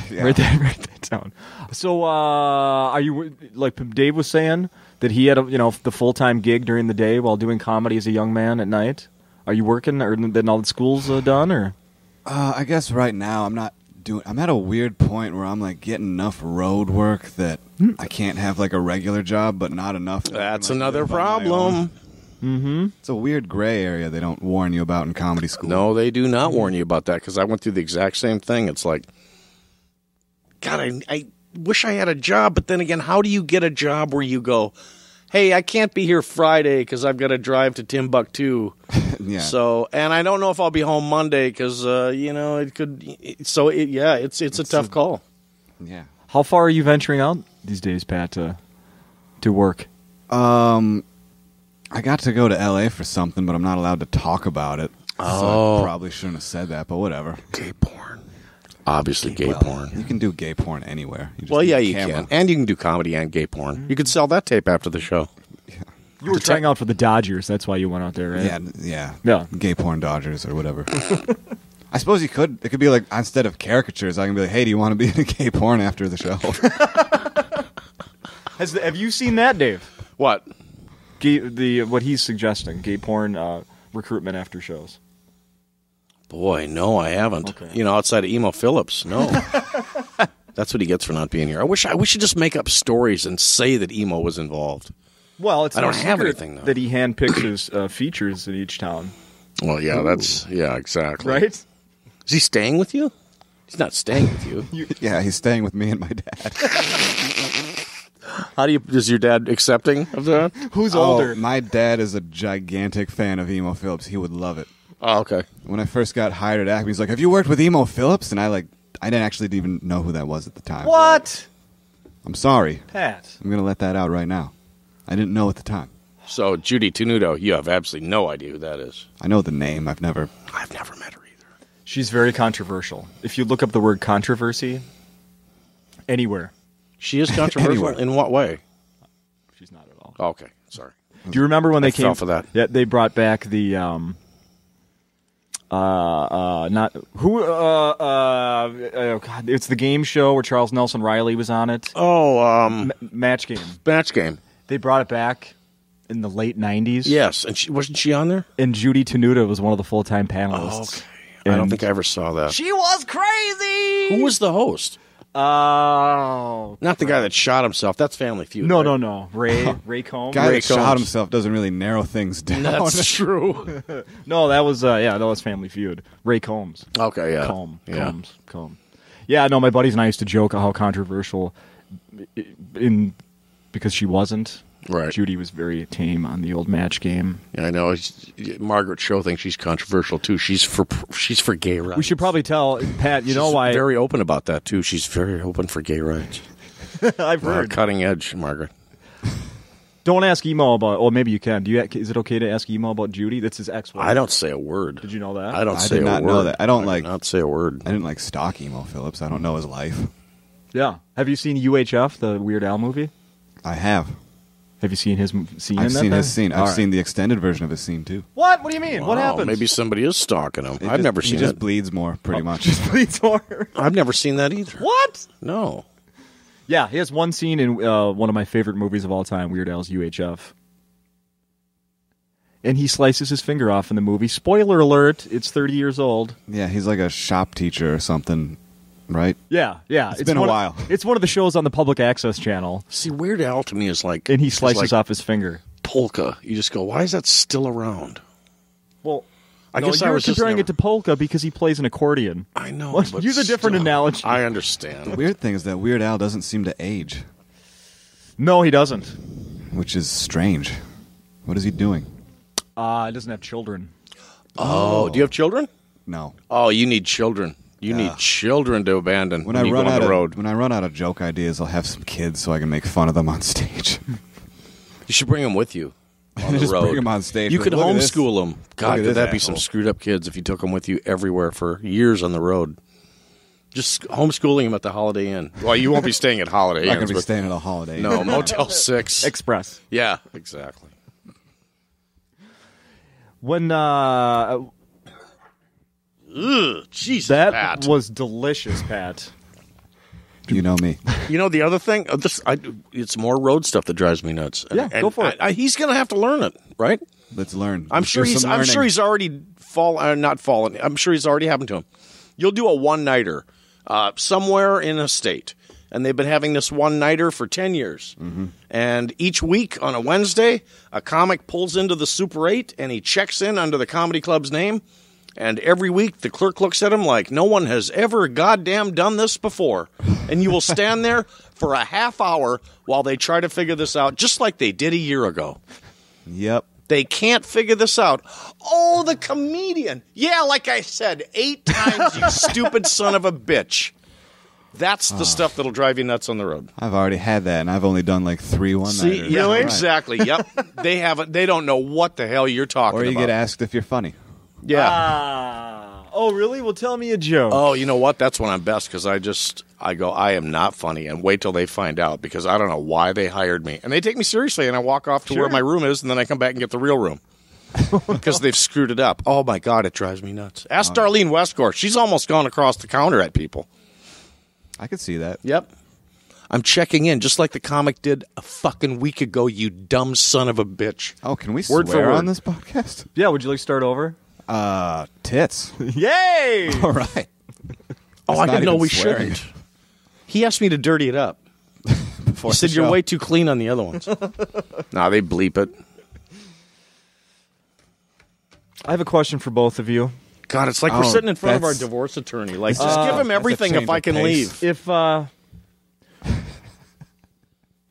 S1: Yeah. Write that down. So, are you, like Dave was saying, that he had the full-time gig during the day while doing comedy as a young man at night? Are you working, or then all the school's done, or?
S3: I guess right now I'm at a weird point where I'm like getting enough road work that I can't have like a regular job, but not enough.
S2: That's another problem.
S1: Mm-hmm.
S3: It's a weird gray area they don't warn you about in comedy school.
S2: No, they do not warn you about that, because I went through the exact same thing. It's like, God, I wish I had a job, but then again, how do you get a job where you go, hey, I can't be here Friday because I've got to drive to Timbuktu.
S3: Yeah.
S2: So, and I don't know if I'll be home Monday because, it could. So, it's a tough call.
S3: Yeah.
S1: How far are you venturing out these days, Pat, to work?
S3: I got to go to L.A. for something, but I'm not allowed to talk about it.
S2: Oh.
S3: So I probably shouldn't have said that, but whatever.
S2: Gay porn. Obviously gay porn.
S3: You can do gay porn anywhere.
S2: You can. And you can do comedy and gay porn. You could sell that tape after the show.
S3: Yeah.
S1: You were trying out for the Dodgers. That's why you went out there, right?
S3: Yeah. Gay porn Dodgers or whatever. I suppose you could. It could be like, instead of caricatures, I can be like, hey, do you want to be in a gay porn after the show?
S1: Have you seen that, Dave?
S2: What?
S1: What he's suggesting, gay porn recruitment after shows.
S2: Boy, no, I haven't.
S1: Okay.
S2: Outside of Emo Phillips, no. That's what he gets for not being here. I wish we should just make up stories and say that Emo was involved.
S1: Well, it's
S2: I don't have anything though.
S1: That he handpicks his features in each town.
S2: Well, yeah, exactly.
S1: Right?
S2: Is he staying with you? He's not staying with you.
S3: Yeah, he's staying with me and my dad.
S2: Is your dad accepting of that?
S1: Who's older?
S3: My dad is a gigantic fan of Emo Phillips. He would love it.
S2: Oh, okay.
S3: When I first got hired at Acme, he's like, have you worked with Emo Phillips? And I didn't actually even know who that was at the time.
S1: What?
S3: I'm sorry.
S1: Pat.
S3: I'm going to let that out right now. I didn't know at the time.
S2: So, Judy Tenuto, you have absolutely no idea who that is.
S3: I know the name. I've never
S2: met her either.
S1: She's very controversial. If you look up the word controversy, anywhere.
S2: She is controversial? In what way?
S1: She's not at all.
S2: Oh, okay, sorry.
S1: Do you remember when they came?
S2: Fell for that.
S1: Yeah, they brought back the it's the game show where Charles Nelson Riley was on it.
S2: Oh,
S1: Match Game.
S2: Match Game.
S1: They brought it back in the late 90s.
S2: Yes, and wasn't she on there?
S1: And Judy Tenuta was one of the full-time panelists.
S2: Oh, okay. I don't think I ever saw that.
S1: She was crazy!
S2: Who was the host?
S1: Oh.
S2: Not the guy that shot himself. That's Family Feud.
S1: No,
S2: right?
S1: no. Ray Combs.
S3: Guy that shot himself doesn't really narrow things down.
S2: That's true.
S1: No, that was Family Feud. Ray Combs.
S2: Okay, yeah.
S1: Combs. Yeah, no, my buddies and I used to joke how controversial because she wasn't.
S2: Right.
S1: Judy was very tame on the old Match Game.
S2: Yeah, I know. Margaret Cho thinks she's controversial too. She's for gay rights.
S1: We should probably tell Pat. You know why?
S2: She's very open about that too. She's very open for gay rights.
S1: I've heard.
S2: Cutting edge, Margaret.
S1: Don't ask Emo about. Oh, maybe you can. Is it okay to ask Emo about Judy? That's his ex-wife.
S2: I don't say a word.
S1: Did you know that?
S2: I
S3: did not know that. I did
S2: not say a word.
S3: I didn't stalk Emo Phillips. I don't know his life.
S1: Yeah. Have you seen UHF, the Weird Al movie?
S3: I have.
S1: Have you seen his scene?
S3: I've
S1: in that
S3: seen
S1: thing?
S3: his scene.
S1: All
S3: I've
S1: right.
S3: seen the extended version of his scene too.
S1: What? What do you mean? What
S2: Wow,
S1: happens?
S2: Maybe somebody is stalking him. I've never seen
S3: He just
S2: it.
S3: bleeds more, pretty much.
S1: Just bleeds more.
S2: I've never seen that either.
S1: What?
S2: No.
S1: Yeah, he has one scene in one of my favorite movies of all time, Weird Al's UHF. And he slices his finger off in the movie. Spoiler alert, it's 30 years old.
S3: Yeah, he's like a shop teacher or something, right?
S1: Yeah.
S3: It's been a while.
S1: It's one of the shows on the public access channel,
S2: See, Weird Al to me is like...
S1: and he
S2: is
S1: slices
S2: like
S1: off his finger.
S2: polka. You just go, why is that still around?
S1: Well,
S2: I guess I
S1: you're
S2: was just
S1: comparing
S2: never-
S1: it to polka because he plays an accordion.
S2: I know,
S1: What?
S2: but
S1: Use a different
S2: still,
S1: analogy.
S2: I understand.
S3: The weird thing is that Weird Al doesn't seem to age,
S1: No, he doesn't.
S3: which is strange. What is he doing?
S1: He doesn't have children.
S2: Oh, do you have children?
S3: No.
S2: Oh, you need children. You need children to abandon
S3: When
S2: when
S3: I
S2: you
S3: run
S2: go on
S3: out
S2: the
S3: of
S2: road.
S3: when I run out of joke ideas, I'll have some kids so I can make fun of them on stage.
S2: You should bring them with you on the
S3: Just
S2: road.
S3: bring them on stage.
S2: You
S3: Like,
S2: could
S3: look at this.
S2: homeschool them.
S3: Look
S2: God,
S3: at
S2: could
S3: this
S2: that be some
S3: asshole.
S2: screwed up kids if you took them with you everywhere for years on the road? Just homeschooling them at the Holiday Inn. Well, you won't be staying at Holiday
S3: I'm not
S2: Inns,
S3: going to be
S2: but
S3: staying at a Holiday Inn.
S2: no, Motel 6.
S1: Express.
S2: Yeah, exactly.
S1: When
S2: Ugh, Jesus,
S1: that
S2: Pat.
S1: was delicious, Pat.
S3: You know me.
S2: You know, the other thing, it's more road stuff that drives me nuts.
S1: Yeah, go for it.
S2: He's going to have to learn it, right?
S3: Let's learn.
S2: I'm
S3: Let's
S2: sure
S3: do
S2: he's.
S3: some
S2: I'm
S3: learning.
S2: sure he's already not fallen. I'm sure he's already happened to him. You'll do a one-nighter somewhere in a state, and they've been having this one-nighter for 10 years. Mm-hmm. And each week on a Wednesday, a comic pulls into the Super 8 and he checks in under the comedy club's name. And every week, the clerk looks at him like, no one has ever goddamn done this before. And you will stand there for a half hour while they try to figure this out, just like they did a year ago.
S3: Yep.
S2: They can't figure this out. Oh, the comedian. Yeah, like I said, 8 times, you stupid son of a bitch. That's the stuff that'll drive you nuts on the road.
S3: I've already had that, and I've only done like 3 one-nighters.
S2: See, yeah,
S3: Right.
S2: exactly. Yep. They don't know what the hell you're talking
S3: Or you
S2: about.
S3: get asked if you're funny.
S2: Yeah.
S1: Oh, really? Well, tell me a joke.
S2: Oh, you know what? That's when I'm best because I go, I am not funny, and wait till they find out because I don't know why they hired me. And they take me seriously, and I walk off to where my room is, and then I come back and get the real room because they've screwed it up. Oh, my God, it drives me nuts. Ask Darlene Westgore. She's almost gone across the counter at people.
S3: I could see that.
S2: Yep. I'm checking in just like the comic did a fucking week ago, you dumb son of a bitch.
S3: Oh, can we
S2: Word for
S3: swear
S2: word.
S3: on this podcast?
S1: Yeah, would you like to start over?
S3: Tits.
S1: Yay!
S3: All right.
S2: Oh,
S3: It's
S2: I
S3: not
S2: didn't know
S3: even
S2: we
S3: swearing.
S2: shouldn't. He asked me to dirty it up.
S3: Before
S2: He said
S3: the
S2: you're
S3: show.
S2: way too clean on the other ones. Nah, they bleep it.
S1: I have a question for both of you.
S2: God, it's like we're
S3: Oh,
S2: sitting in front of our
S3: that's-
S2: divorce attorney. Like, just give him
S3: that's a
S2: everything
S3: change
S2: if I
S3: of
S2: can
S3: pace.
S2: leave.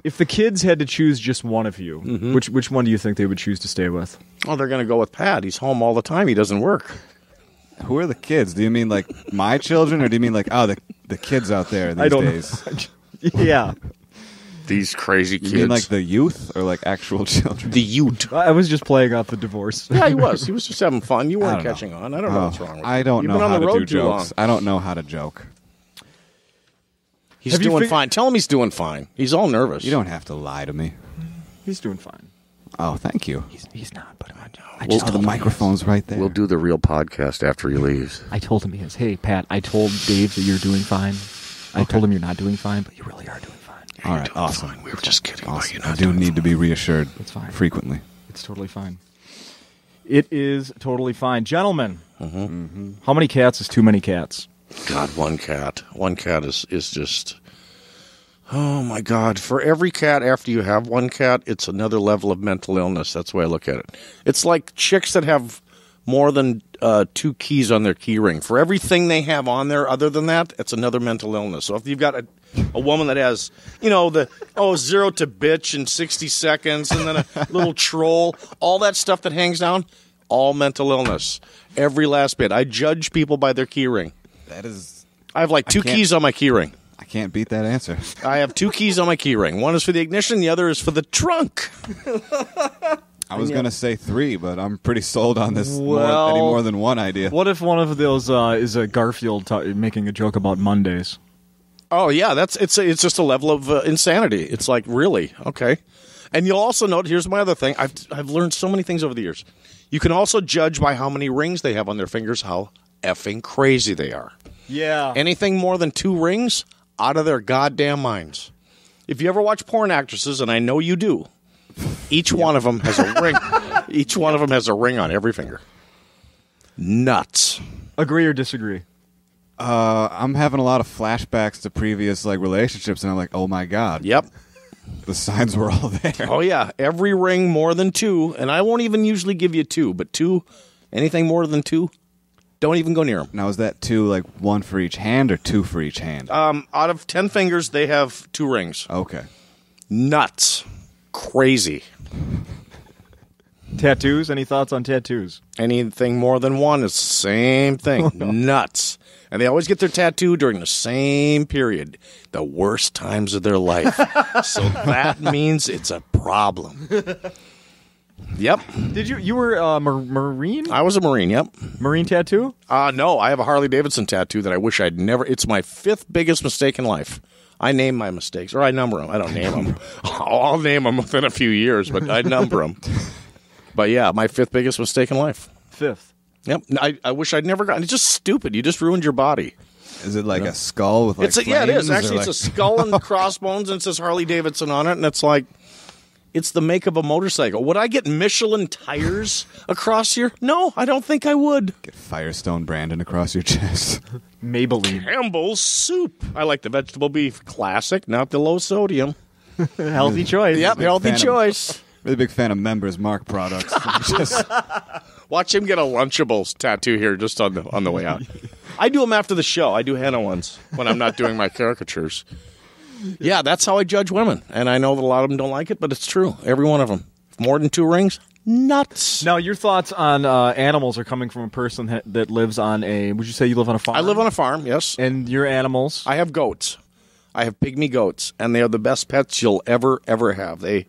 S1: If the kids had to choose just one of you,
S2: Mm-hmm.
S1: which one do you think they would choose to stay with?
S2: Oh, they're going to go with Pat. He's home all the time. He doesn't work.
S3: Who are the kids? Do you mean like my children, or do you mean like the kids out there these
S1: I don't
S3: days?
S1: know. Yeah.
S2: These crazy
S3: You
S2: kids.
S3: mean like the youth or like actual children?
S2: the Ute.
S1: I was just playing off the divorce.
S2: Yeah, he was. He was just having fun. You
S3: I
S2: weren't
S3: don't know.
S2: catching on. I don't know what's wrong with you.
S3: I don't
S2: You've
S3: know
S2: been on
S3: how
S2: the
S3: to
S2: road
S3: do
S2: too long.
S3: jokes. I don't know how to joke.
S2: He's
S1: Have you
S2: doing
S1: fig-
S2: fine. Tell him he's doing fine. He's all nervous.
S3: You don't have to lie to me.
S1: He's doing fine.
S3: Oh, thank you.
S1: He's not, but I
S3: Just the microphone's right there.
S2: We'll do the real podcast after he leaves.
S1: I told him, hey, Pat, I told Dave that you're doing fine. I told him you're not doing fine, but you really are doing fine.
S3: All right, awesome.
S2: Fine. We were just kidding. about you
S3: Awesome. I
S2: not
S3: do
S2: doing
S3: need to be reassured
S1: That's fine.
S3: frequently.
S1: It's totally fine. It is totally fine. Gentlemen,
S2: Mm-hmm.
S1: how many cats is too many cats?
S2: God, one cat. One cat is just... Oh, my God. For every cat, after you have one cat, it's another level of mental illness. That's the way I look at it. It's like chicks that have more than 2 keys on their key ring. For everything they have on there other than that, it's another mental illness. So if you've got a woman that has, 0 to bitch in 60 seconds and then a little troll, all that stuff that hangs down, all mental illness. Every last bit. I judge people by their key ring.
S3: That is,
S2: I have like 2
S3: can't-
S2: keys on my key ring.
S3: I can't beat that answer.
S2: I have 2 keys on my key ring. One is for the ignition, the other is for the trunk.
S3: I was going to say 3, but I'm pretty sold on this
S1: Well-
S3: any more than one idea.
S1: What if one of those is a Garfield making a joke about Mondays?
S2: Oh yeah, it's just a level of insanity. It's like, really? Okay. And you'll also note, here's my other thing. I've learned so many things over the years. You can also judge by how many rings they have on their fingers how effing crazy they are.
S1: Yeah.
S2: Anything more than 2 rings, out of their goddamn minds. If you ever watch porn actresses, and I know you do, each one of them has a ring. Each one of them has a ring on every finger. Nuts.
S1: Agree or disagree?
S3: I'm having a lot of flashbacks to previous relationships, and I'm like, oh my god.
S2: Yep.
S3: The signs were all there.
S2: Oh yeah, every ring more than 2, and I won't even usually give you 2, but 2, anything more than 2, don't even go near them.
S3: Now, is that 2 1 for each hand or 2 for each hand?
S2: Out of 10 fingers, they have 2 rings.
S3: Okay.
S2: Nuts. Crazy.
S1: Tattoos? Any thoughts on tattoos?
S2: Anything more than 1 is the same thing. Nuts. And they always get their tattoo during the same period, the worst times of their life. So that means it's a problem. Yep.
S1: Did you were a Marine?
S2: I was a Marine, yep.
S1: Marine tattoo?
S2: No, I have a Harley-Davidson tattoo that I wish I'd never... It's my 5th biggest mistake in life. I name my mistakes, or I number them. I don't name them. I'll name them within a few years, but I number them. But yeah, my 5th biggest mistake in life.
S1: 5th.
S2: Yep. I wish I'd never gotten... It's just stupid. You just ruined your body.
S3: Is it like a skull with flames?
S2: Yeah, it is. Actually, it's a skull and crossbones, and it says Harley-Davidson on it, and it's like... It's the make of a motorcycle. Would I get Michelin tires across here? No, I don't think I would.
S3: Get Firestone branding across your chest.
S1: Maybelline.
S2: Campbell's soup. I like the vegetable beef. Classic, not the low sodium.
S1: Healthy choice.
S2: Yep, healthy choice.
S3: Really big fan of Members Mark products.
S2: Watch him get a Lunchables tattoo here just on the way out. I do them after the show. I do henna ones when I'm not doing my caricatures. Yeah, that's how I judge women. And I know that a lot of them don't like it, but it's true. Every one of them. More than 2 rings, nuts.
S1: Now, your thoughts on animals are coming from a person that lives on a... Would you say you live on a farm?
S2: I live on a farm, yes.
S1: And your animals?
S2: I have goats. I have pygmy goats, and they are the best pets you'll ever have. They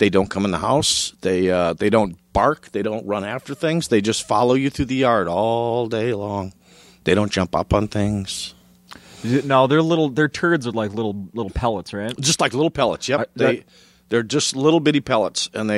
S2: don't come in the house. They don't bark. They don't run after things. They just follow you through the yard all day long. They don't jump up on things.
S1: No, their turds are like little pellets, right?
S2: Just like little pellets. Yep. They're just little bitty pellets, and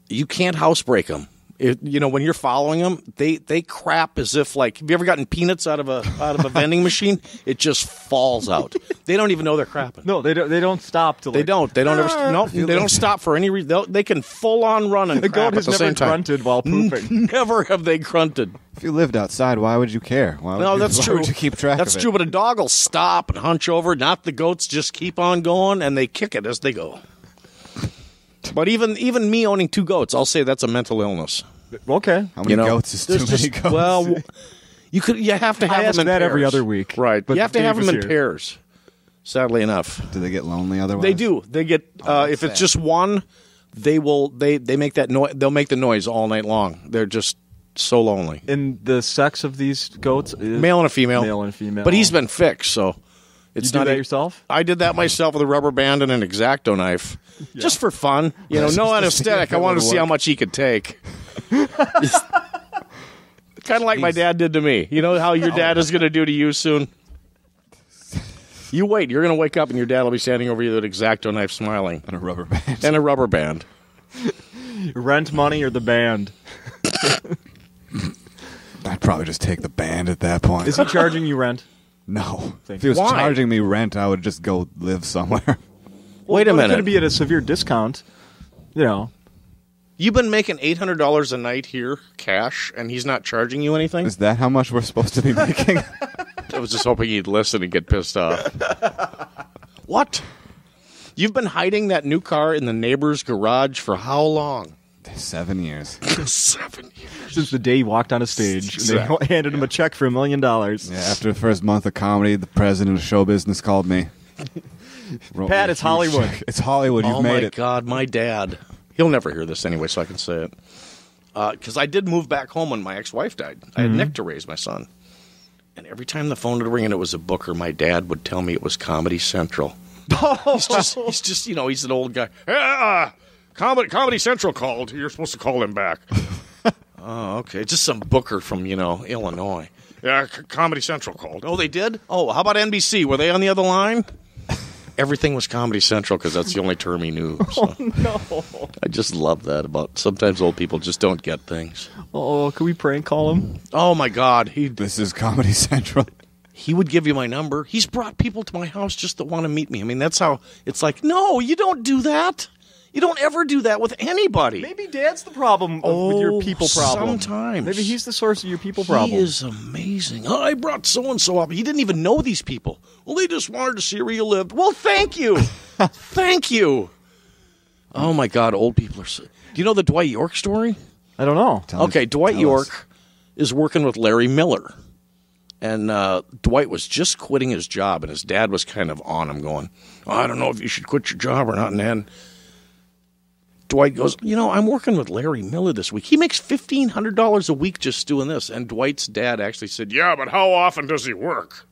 S2: you can't housebreak them. When you're following them, they crap as if like, have you ever gotten peanuts out of a vending machine? It just falls out. They don't even know they're crapping.
S1: No, they don't stop to.
S2: They don't stop for any reason. They can full on run and crap
S1: goat has
S2: at the
S1: never
S2: same time.
S1: grunted while pooping.
S2: Never have they grunted.
S3: If you lived outside, why would you care?
S2: That's true.
S3: Why would you keep track of it?
S2: That's true, but a dog will stop and hunch over. Not the goats just keep on going, and they kick it as they go. But even me owning 2 goats, I'll say that's a mental illness.
S1: Okay.
S3: How many goats is too many goats?
S2: Well, you have to have them in
S1: that
S2: pairs.
S1: every other week.
S2: Right, but you have to have them in
S1: here.
S2: pairs, sadly enough.
S3: Do they get lonely otherwise?
S2: They do. They get if it's just one, they make that noise. They'll make the noise all night long. They're just so lonely.
S1: And the sex of these goats is
S2: male and a female.
S1: Male and a female.
S2: But he's been fixed, so it's
S1: you
S2: not
S1: do that yourself.
S2: I did that myself with a rubber band and an X-Acto knife, just for fun. No anesthetic. I wanted to see how much he could take. Kind of like my dad did to me. You know how your dad is going to do to you soon? You wait. You're going to wake up and your dad will be standing over you with an X-Acto knife smiling.
S3: And a rubber band.
S2: And a rubber band.
S1: Rent money or the band?
S3: I'd probably just take the band at that point.
S1: Is he charging you rent?
S3: No. If he was
S2: Why?
S3: charging me rent, I would just go live somewhere.
S2: Wait a minute.
S1: It's going to be at a severe discount.
S2: You've been making $800 a night here, cash, and he's not charging you anything?
S3: Is that how much we're supposed to be making?
S2: I was just hoping he'd listen and get pissed off. What? You've been hiding that new car in the neighbor's garage for how long?
S3: 7 years.
S2: 7 years.
S1: Since the day he walked on a stage. And they handed him a check for $1 million.
S3: Yeah, after the first month of comedy, the president of show business called me.
S1: Pat, it's Hollywood.
S3: It's Hollywood. You've made it.
S2: Oh, my God, my dad. He'll never hear this anyway, so I can say it. Because I did move back home when my ex-wife died. I had Nick to raise my son. And every time the phone would ring and it was a booker, my dad would tell me it was Comedy Central. He's just he's an old guy. Comedy Central called. You're supposed to call him back. Oh, okay. Just some booker from, Illinois. Yeah, Comedy Central called. Oh, they did? Oh, how about NBC? Were they on the other line? Everything was Comedy Central because that's the only term he knew. So.
S1: Oh, no.
S2: I just love that about sometimes old people just don't get things.
S1: Oh, can we prank call him?
S2: Oh, my God.
S3: This is Comedy Central.
S2: He would give you my number. He's brought people to my house just to want to meet me. I mean, that's how it's like, no, you don't do that. You don't ever do that with anybody.
S1: Maybe Dad's the problem with your people problem.
S2: Sometimes.
S1: Maybe he's the source of your people problem.
S2: He is amazing. Oh, I brought so-and-so up. He didn't even know these people. Well, they just wanted to see where you lived. Well, thank you. Thank you. Oh, my God, old people are so... Do you know the Dwight York story?
S1: I don't know.
S2: Dwight York is working with Larry Miller. And Dwight was just quitting his job, and his dad was kind of on him going, I don't know if you should quit your job or not. And then Dwight goes, I'm working with Larry Miller this week. He makes $1,500 a week just doing this. And Dwight's dad actually said, yeah, but how often does he work?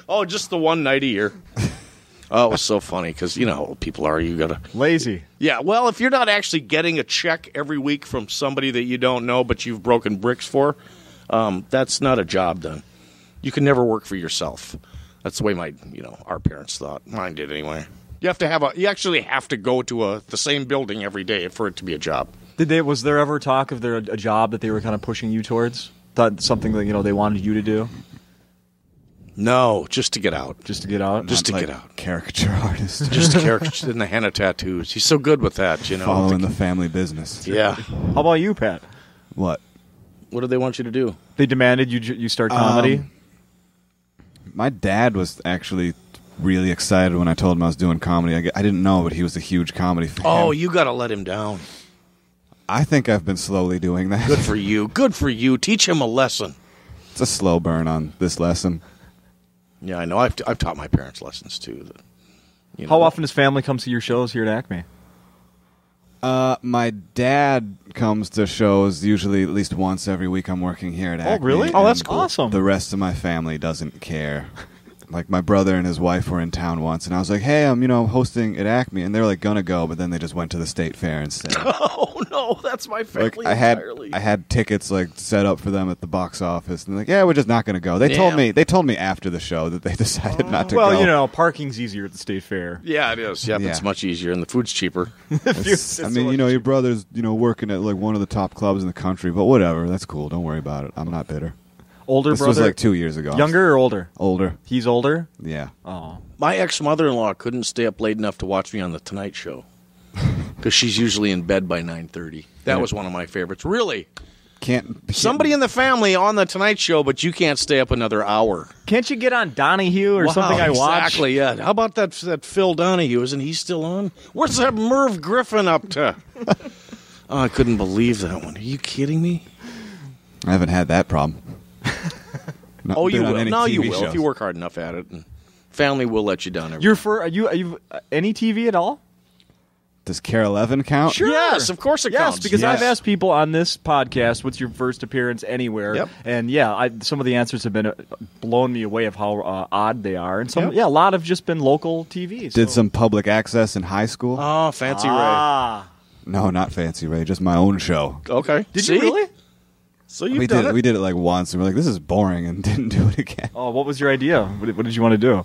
S2: Oh, just the one night a year. Oh, it was so funny because, how old people are. You got to...
S1: Lazy.
S2: Yeah, well, if you're not actually getting a check every week from somebody that you don't know but you've broken bricks for, that's not a job then. You can never work for yourself. That's the way our parents thought. Mine did anyway. You actually have to go to the same building every day for it to be a job.
S1: Was there ever talk of a job that they were kind of pushing you towards? Something that they wanted you to do?
S2: No, just to get out.
S1: Just to get out?
S2: Just to get out.
S3: Caricature artist.
S2: Just caricature in the henna tattoos. He's so good with that,
S3: Following the family business.
S2: Yeah.
S1: How about you, Pat?
S3: What?
S2: What do they want you to do?
S1: They demanded you start comedy?
S3: My dad was actually really excited when I told him I was doing comedy. I didn't know, but he was a huge comedy fan.
S2: Oh, you got to let him down.
S3: I think I've been slowly doing that.
S2: Good for you. Good for you. Teach him a lesson.
S3: It's a slow burn on this lesson.
S2: Yeah, I know. I've taught my parents lessons, too.
S1: How often does family come to your shows here at Acme?
S3: My dad comes to shows usually at least once every week. I'm working here at Acme.
S1: Oh, really? Oh, that's cool. Awesome.
S3: The rest of my family doesn't care. Like, my brother and his wife were in town once, and I was like, hey, I'm, hosting at Acme, and they were, gonna go, but then they just went to the state fair instead.
S2: Oh, no, that's my family entirely.
S3: I had tickets, set up for them at the box office, and they're we're just not gonna go. They told me after the show that they decided not to go.
S1: Well, parking's easier at the state fair.
S2: Yeah, it is. Yep, yeah. It's much easier, and the food's cheaper.
S3: Your brother's, working at, one of the top clubs in the country, but whatever, that's cool. Don't worry about it. I'm not bitter.
S1: Older brother?
S3: This was 2 years ago.
S1: Younger or older?
S3: Older.
S1: He's older?
S3: Yeah.
S1: Oh.
S2: My ex-mother-in-law couldn't stay up late enough to watch me on The Tonight Show because she's usually in bed by 9:30. That was one of my favorites. Really? Somebody in the family on The Tonight Show, but you can't stay up another hour.
S1: Can't you get on Donahue or something I watch?
S2: Exactly, yeah. How about that Phil Donahue? Isn't he still on? What's that Merv Griffin up to? Oh, I couldn't believe that one. Are you kidding me?
S3: I haven't had that problem.
S2: Oh, you will. No, you will if you work hard enough at it. And family will let you down.
S1: Are you any TV at all?
S3: Does Care 11 count?
S2: Sure. Yes, of course it counts.
S1: Because I've asked people on this podcast, what's your first appearance anywhere?
S2: Yep.
S1: And some of the answers have been blown me away of how odd they are. And a lot have just been local TV.
S3: Did some public access in high school?
S2: Oh, Fancy Ray.
S3: No, not Fancy Ray, just my own show.
S2: Okay.
S1: Did you really?
S2: So we did it?
S3: We did it once, and we're like, this is boring, and didn't do it again.
S1: Oh, what was your idea? What did you want to do?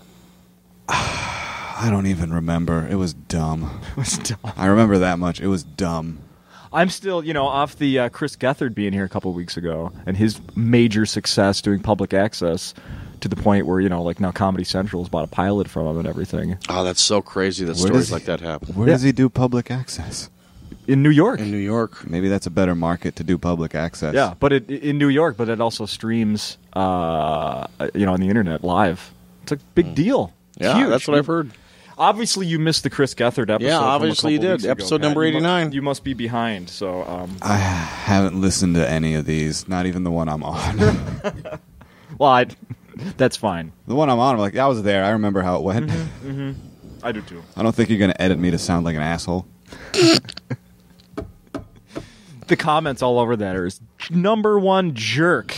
S3: I don't even remember. It was dumb. I remember that much. It was dumb.
S1: I'm still, off the Chris Gethard being here a couple of weeks ago, and his major success doing public access to the point where, now Comedy Central has bought a pilot from him and everything.
S2: Oh, that's so crazy that stories like that happen.
S3: Where does he do public access?
S1: In New York.
S2: In New York.
S3: Maybe that's a better market to do public access.
S1: Yeah, but in New York, but it also streams, on the internet live. It's a big deal.
S2: Yeah,
S1: huge.
S2: That's what I've heard.
S1: Obviously, you missed the Chris Gethard episode.
S2: Yeah, obviously you did. Episode number 89.
S1: You must be behind. So
S3: I haven't listened to any of these. Not even the one I'm on.
S1: Well, that's fine.
S3: The one I'm on, I'm like, I was there. I remember how it went.
S1: Mm-hmm. I do too.
S3: I don't think you're going to edit me to sound like an asshole.
S1: The comments all over that are number one jerk,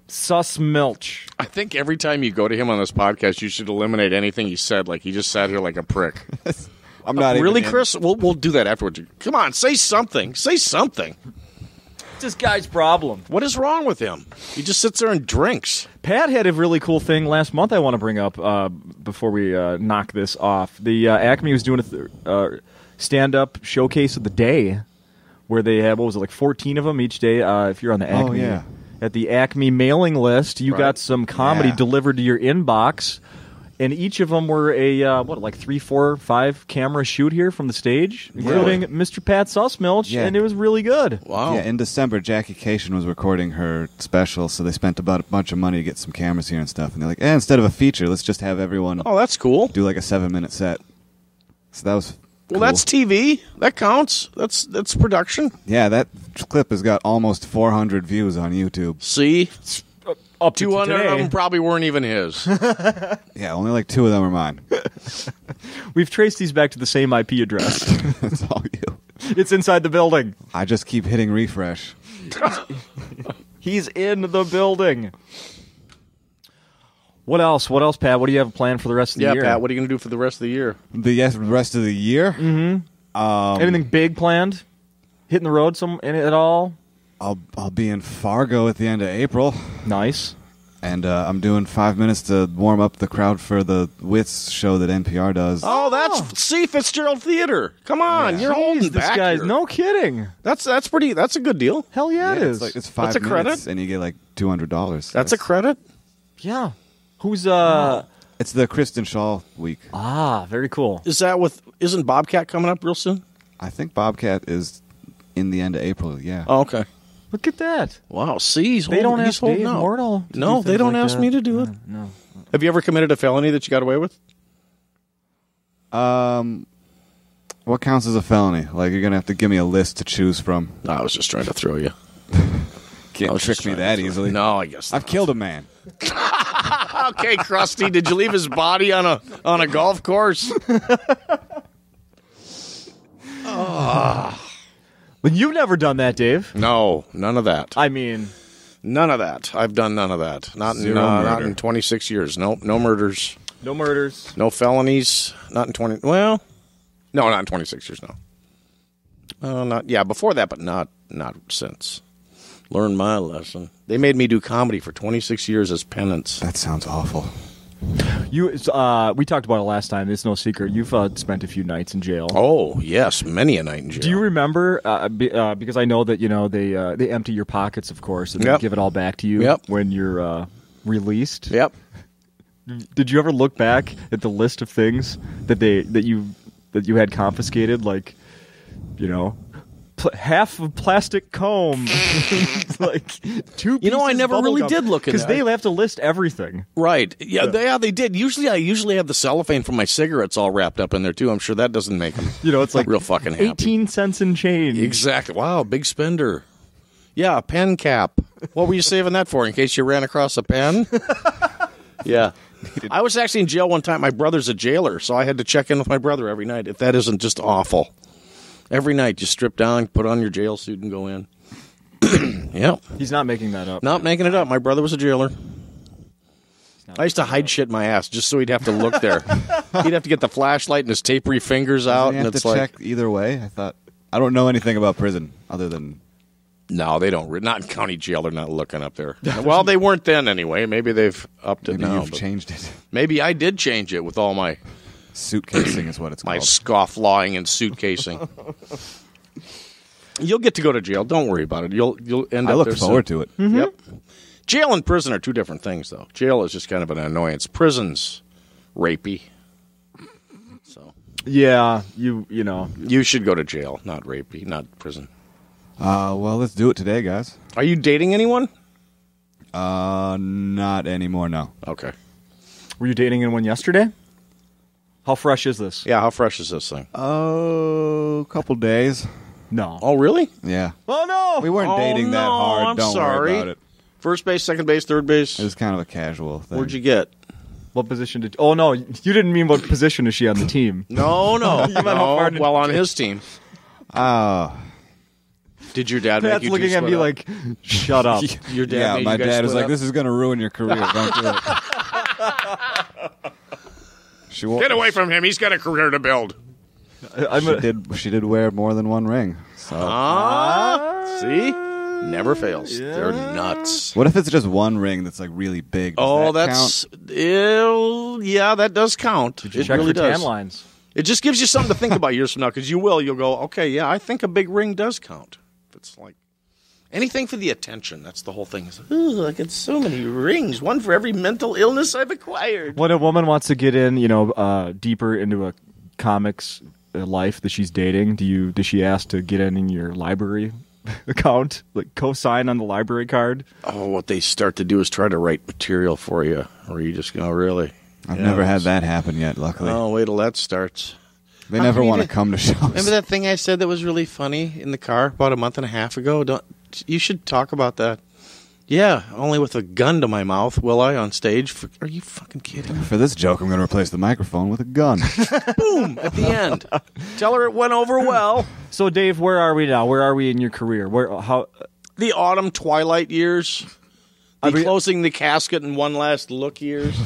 S1: Susmilch.
S2: I think every time you go to him on this podcast, you should eliminate anything he said. Like he just sat here like a prick.
S3: I'm not
S2: really,
S3: even
S2: Chris. We'll do that afterwards. Come on, say something. Say something.
S1: What's this guy's problem?
S2: What is wrong with him? He just sits there and drinks.
S1: Pat had a really cool thing last month I want to bring up before we knock this off. The Acme was doing a stand-up showcase of the day where they had, 14 of them each day. If you're on the Acme, at the Acme mailing list, you got some comedy delivered to your inbox. And each of them were a, 3, 4, 5 camera shoot here from the stage, including Mr. Pat Susmilch, and it was really good.
S2: Wow.
S3: Yeah, in December, Jackie Cation was recording her special, so they spent about a bunch of money to get some cameras here and stuff. And they're like, instead of a feature, let's just have everyone
S2: that's cool.
S3: do like a 7-minute set. So that was cool.
S2: That's TV. That counts. That's production.
S3: Yeah, that clip has got almost 400 views on YouTube.
S2: See?
S1: Up to
S2: 200
S1: today.
S2: of them probably weren't even his.
S3: Yeah, only like 2 of them are mine.
S1: We've traced these back to the same IP address.
S3: That's all you.
S1: It's inside the building.
S3: I just keep hitting refresh.
S1: He's in the building. What else? What else, Pat? What do you have planned for the rest of the year?
S2: Yeah, Pat, what are you going to do for the rest of the year?
S3: The rest of the year?
S1: Mm-hmm. Anything big planned? Hitting the road at all?
S3: I'll be in Fargo at the end of April.
S1: Nice.
S3: And I'm doing 5 minutes to warm up the crowd for the Wits show that NPR does.
S2: Oh, that's C. Fitzgerald Theater. Come on, you're holding
S1: this
S2: back
S1: guy's
S2: here.
S1: No kidding.
S2: That's a good deal.
S1: Hell yeah, it is.
S3: It's 5
S2: That's a
S3: minutes,
S2: credit?
S3: and you get like $200.
S2: That's a credit?
S1: Yeah. Who's
S3: It's the Kristen Shaw week.
S1: very cool.
S2: Isn't Bobcat coming up real soon?
S3: I think Bobcat is in the end of April, yeah.
S2: Oh, okay.
S1: Look at that.
S2: Wow, see,
S1: They don't ask Dave
S2: out.
S1: Mordal.
S2: No, they don't ask me to do it.
S1: No.
S2: Have you ever committed a felony that you got away with?
S3: What counts as a felony? Like, you're going to have to give me a list to choose from.
S2: No, I was just trying to throw you.
S3: Can't trick me that easily.
S2: No, I guess
S3: I've killed a man.
S2: Okay, Krusty, did you leave his body on a golf course?
S1: But you've never done that, Dave.
S2: No, none of that.
S1: I mean,
S2: None of that. I've done none of that. Not in 26 years. Nope, no murders.
S1: no murders.
S2: No felonies. Not in 20. Well, no, not in 26 years. No. Before that, but not since. Learned my lesson. They made me do comedy for 26 years as penance.
S3: That sounds awful.
S1: We talked about it last time. It's no secret. You've spent a few nights in jail.
S2: Oh yes, many a night in jail.
S1: Do you remember? Because I know that they empty your pockets, of course, and they give it all back to you when you're released.
S2: Yep.
S1: Did you ever look back at the list of things that you had confiscated, like, half of plastic comb, like 2 pieces
S2: I never
S1: bubble
S2: really
S1: gum,
S2: did look at
S1: because
S2: that.
S1: they have to list everything.
S2: Right. Yeah, they did. I usually have the cellophane from my cigarettes all wrapped up in there too. I'm sure that doesn't make them.
S1: It's like
S2: real fucking happy.
S1: 18 cents in change.
S2: Exactly. Wow, big spender. Yeah, a pen cap. What were you saving that for? In case you ran across a pen? Yeah. I was actually in jail one time. My brother's a jailer, so I had to check in with my brother every night. If that isn't just awful. Every night, you strip down, put on your jail suit, and go in. Yeah.
S1: He's not making that up.
S2: Not making it up. My brother was a jailer. I used to hide shit in my ass just so he'd have to look there. He'd have to get the flashlight and his tapery fingers out.
S3: You have to check either way. I don't know anything about prison other than...
S2: No, they don't. Not in county jail. They're not looking up there. Well, they weren't then anyway. Maybe they've upped it
S3: Maybe
S2: now.
S3: you've changed it.
S2: Maybe I did change it with all my...
S3: Suitcasing is what it's
S2: my
S3: called.
S2: scofflawing and suitcasing. You'll get to go to jail. Don't worry about it. You'll end up.
S3: I look
S2: there
S3: forward
S2: soon.
S3: to it.
S1: Mm-hmm.
S2: Yep. Jail and prison are two different things, though. Jail is just kind of an annoyance. Prison's rapey. So
S1: Yeah, you
S2: should go to jail, not rapey, not prison.
S3: Well, let's do it today, guys.
S2: Are you dating anyone?
S3: Not anymore. No.
S2: Okay.
S1: Were you dating anyone yesterday? How fresh is this?
S2: Yeah. How fresh is this thing?
S3: Oh, a couple days.
S1: No.
S2: Oh, really?
S3: Yeah.
S1: Oh no.
S3: We weren't dating that hard.
S2: I'm
S3: Don't
S2: sorry.
S3: worry about it.
S2: First base, second base, third base.
S3: It was kind of a casual thing.
S2: Where'd you get?
S1: What position did? Oh no, you didn't mean what position is she on the team?
S2: No.
S1: meant how far did
S2: Well,
S1: you
S2: on
S1: take?
S2: his team.
S3: Did
S2: your dad
S1: Pat's
S2: make you
S1: looking at me like, "Shut up."
S2: Your dad
S3: Yeah,
S2: made
S3: my
S2: you guys
S3: dad was
S2: split
S3: like,
S2: up?
S3: "This is going to ruin your career. Don't do it."
S2: Get away from him. He's got a career to build.
S3: She did wear more than one ring. So
S2: See? Never fails.
S1: Yeah.
S2: They're nuts.
S3: What if it's just one ring that's like really big? Does that count?
S2: Yeah, that does count. It
S1: Check
S2: really
S1: for
S2: does.
S1: tan lines.
S2: It just gives you something to think about years from now, because you'll go, okay, yeah, I think a big ring does count. It's like anything for the attention. That's the whole thing. It's like, ooh, I get so many rings, one for every mental illness I've acquired.
S1: When a woman wants to get in, deeper into a comics life that she's dating, does she ask to get in your library account, like co-sign on the library card?
S2: Oh, what they start to do is try to write material for you, or you just go, really?
S3: I've never had that happen yet, luckily.
S2: Oh, wait till that starts.
S3: They never want to come to shows.
S2: Remember that thing I said that was really funny in the car about a month and a half ago? You should talk about that. Yeah, only with a gun to my mouth will I on stage. Are you fucking kidding me?
S3: For this joke, I'm going to replace the microphone with a gun.
S2: Boom! At the end. Tell her it went over well.
S1: So, Dave, where are we now? Where are we in your career?
S2: The autumn twilight years. Closing the casket and one last look years,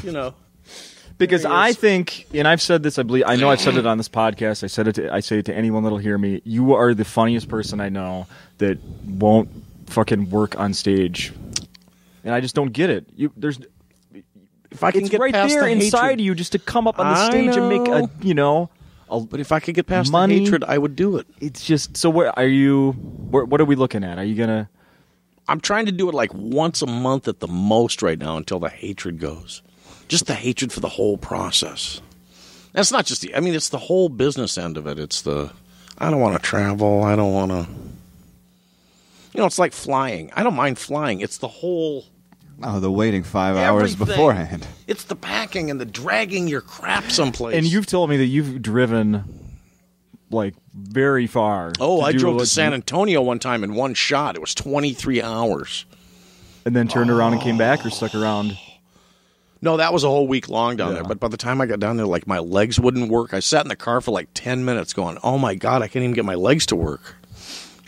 S1: Because I think, and I've said this, I know I've said it on this podcast. I say it to anyone that'll hear me. You are the funniest person I know that won't fucking work on stage, and I just don't get it.
S2: If I can
S1: it's
S2: get
S1: right
S2: past
S1: there
S2: the
S1: inside
S2: hatred,
S1: of you just to come up on the stage and make
S2: But if I could get past
S1: money,
S2: the hatred, I would do it.
S1: It's just so. Where are you? What are we looking at? Are you gonna?
S2: I'm trying to do it like once a month at the most right now until the hatred goes. Just the hatred for the whole process. That's not just it's the whole business end of it. It's I don't want to travel. I don't want to. It's like flying. I don't mind flying. It's the whole.
S3: Oh, the waiting 5 hours beforehand.
S2: It's the packing and the dragging your crap someplace.
S1: And you've told me that you've driven like very far.
S2: Oh, I drove to San Antonio one time in one shot. It was 23 hours.
S1: And then turned around and came back, or stuck around?
S2: No, that was a whole week long down there. But by the time I got down there, like my legs wouldn't work. I sat in the car for like 10 minutes going, oh my God, I can't even get my legs to work.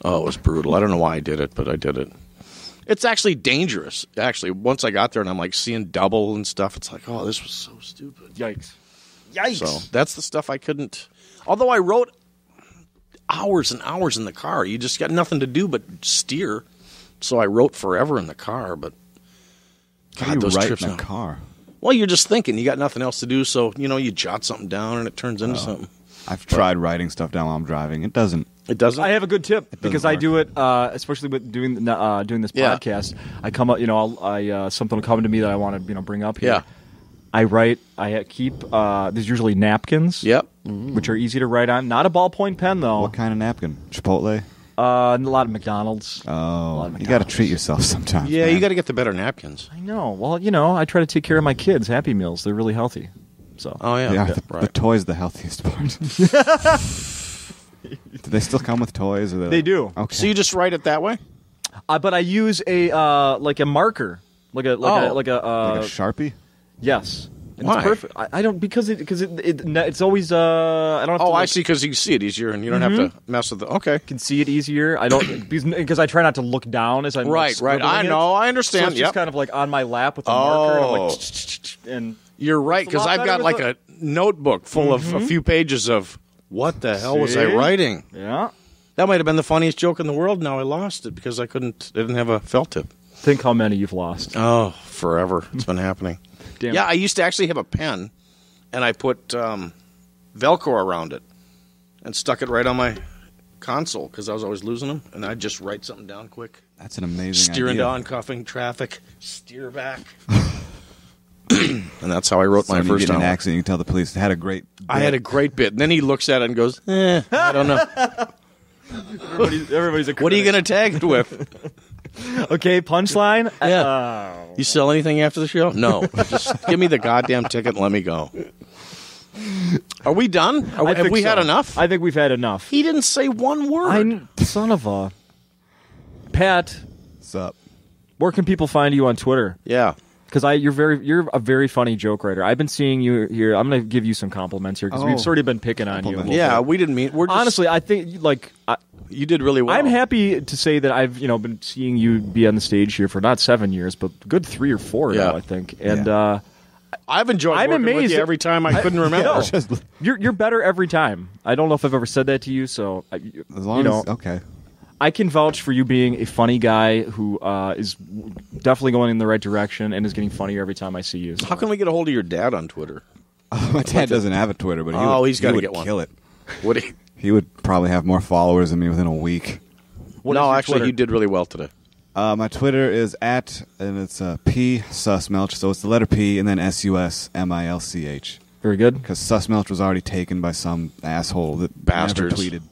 S2: Oh, it was brutal. I don't know why I did it, but I did it. It's actually dangerous. Actually, once I got there and I'm like seeing double and stuff, it's like, oh, this was so stupid.
S1: Yikes.
S2: So that's the stuff I couldn't. Although I wrote hours and hours in the car. You just got nothing to do but steer. So I wrote forever in the car, but
S3: God, you
S2: those
S3: write
S2: trips
S3: in a
S2: now.
S3: car.
S2: Well, you're just thinking. You got nothing else to do, so, you jot something down and it turns into something.
S3: I've tried writing stuff down while I'm driving. It doesn't.
S2: It doesn't?
S1: I have a good tip because I
S3: work.
S1: do it, especially with doing this podcast. I come up, something will come to me that I want to, bring up here.
S2: Yeah.
S1: I write. I keep. There's usually napkins.
S2: Yep.
S1: Which are easy to write on. Not a ballpoint pen though.
S3: What kind of napkin? Chipotle?
S1: A lot of McDonald's.
S3: Oh, you got to treat yourself sometimes.
S2: Yeah,
S3: man.
S2: you got to get the better napkins.
S1: I know. Well, I try to take care of my kids. Happy Meals. They're really healthy. So.
S2: Oh yeah.
S3: The toy's the healthiest part. Do they still come with toys? Or
S1: They do.
S3: Okay.
S2: So you just write it that way?
S1: But I use a like a marker, like a
S3: Sharpie?
S1: Yes. And
S2: Why?
S1: It's perfect. I don't because it's always I don't have to.
S2: Oh, I see. Because you can see it easier, and you don't have to mess with it. Okay.
S1: Can see it easier. I don't because I try not to look down as I'm
S2: Right. I
S1: it.
S2: know. I
S1: So
S2: understand.
S1: it's just kind of like on my lap with a marker. And I'm like, and
S2: You're right,
S1: It's a
S2: because
S1: lot
S2: I've got
S1: better
S2: like
S1: with
S2: a notebook full of a few pages of what the hell was I
S1: See?
S2: writing?
S1: yeah.
S2: That might have been the funniest joke in the world. Now I lost it because I didn't have a felt tip.
S1: Think how many you've lost.
S2: Oh, forever. It's been happening.
S1: Damn.
S2: Yeah, I used to actually have a pen, and I put Velcro around it and stuck it right on my console because I was always losing them, and I'd just write something down quick.
S3: That's an amazing
S2: Steer into
S3: idea.
S2: oncoming traffic, steer back. And that's how I wrote
S3: So
S2: my
S3: when you
S2: first
S3: get in an
S2: hour.
S3: accident, you can tell the police had a great bit.
S2: I had a great bit. And then he looks at it and goes, I don't know.
S1: Everybody's a
S2: What are you going to tag it with?
S1: Okay, punchline.
S2: Yeah. You sell anything after the show? No. Just give me the goddamn ticket and let me go. Are we done? Have we had enough?
S1: I think we've had enough.
S2: He didn't say one word.
S1: Son of a Pat.
S3: What's up?
S1: Where can people find you on Twitter?
S2: Yeah.
S1: Because you're a very funny joke writer. I've been seeing you here. I'm going to give you some compliments here because we've sort of been picking on you. A little
S2: Yeah,
S1: bit.
S2: we didn't mean. We're just,
S1: Honestly, I think
S2: you did really well.
S1: I'm happy to say that I've been seeing you be on the stage here for not 7 years, but good 3 or 4
S2: Yeah.
S1: now, I think. And
S2: I've enjoyed
S1: I'm
S2: working with
S1: amazed
S2: you every time I couldn't remember.
S1: you're better every time. I don't know if I've ever said that to you, so
S3: As long as okay.
S1: I can vouch for you being a funny guy who is definitely going in the right direction and is getting funnier every time I see you. So.
S2: How can we get a hold of your dad on Twitter?
S3: My dad doesn't have a Twitter, but
S2: he's got to get one.
S3: Kill it.
S2: Would he?
S3: He would probably have more followers than me within a week.
S2: No, actually, he did really well today.
S3: My Twitter is and it's P Susmilch, so it's the letter P and then SUSMILCH.
S1: Very good.
S3: Because Susmilch was already taken by some asshole that
S2: Bastards.
S3: never tweeted.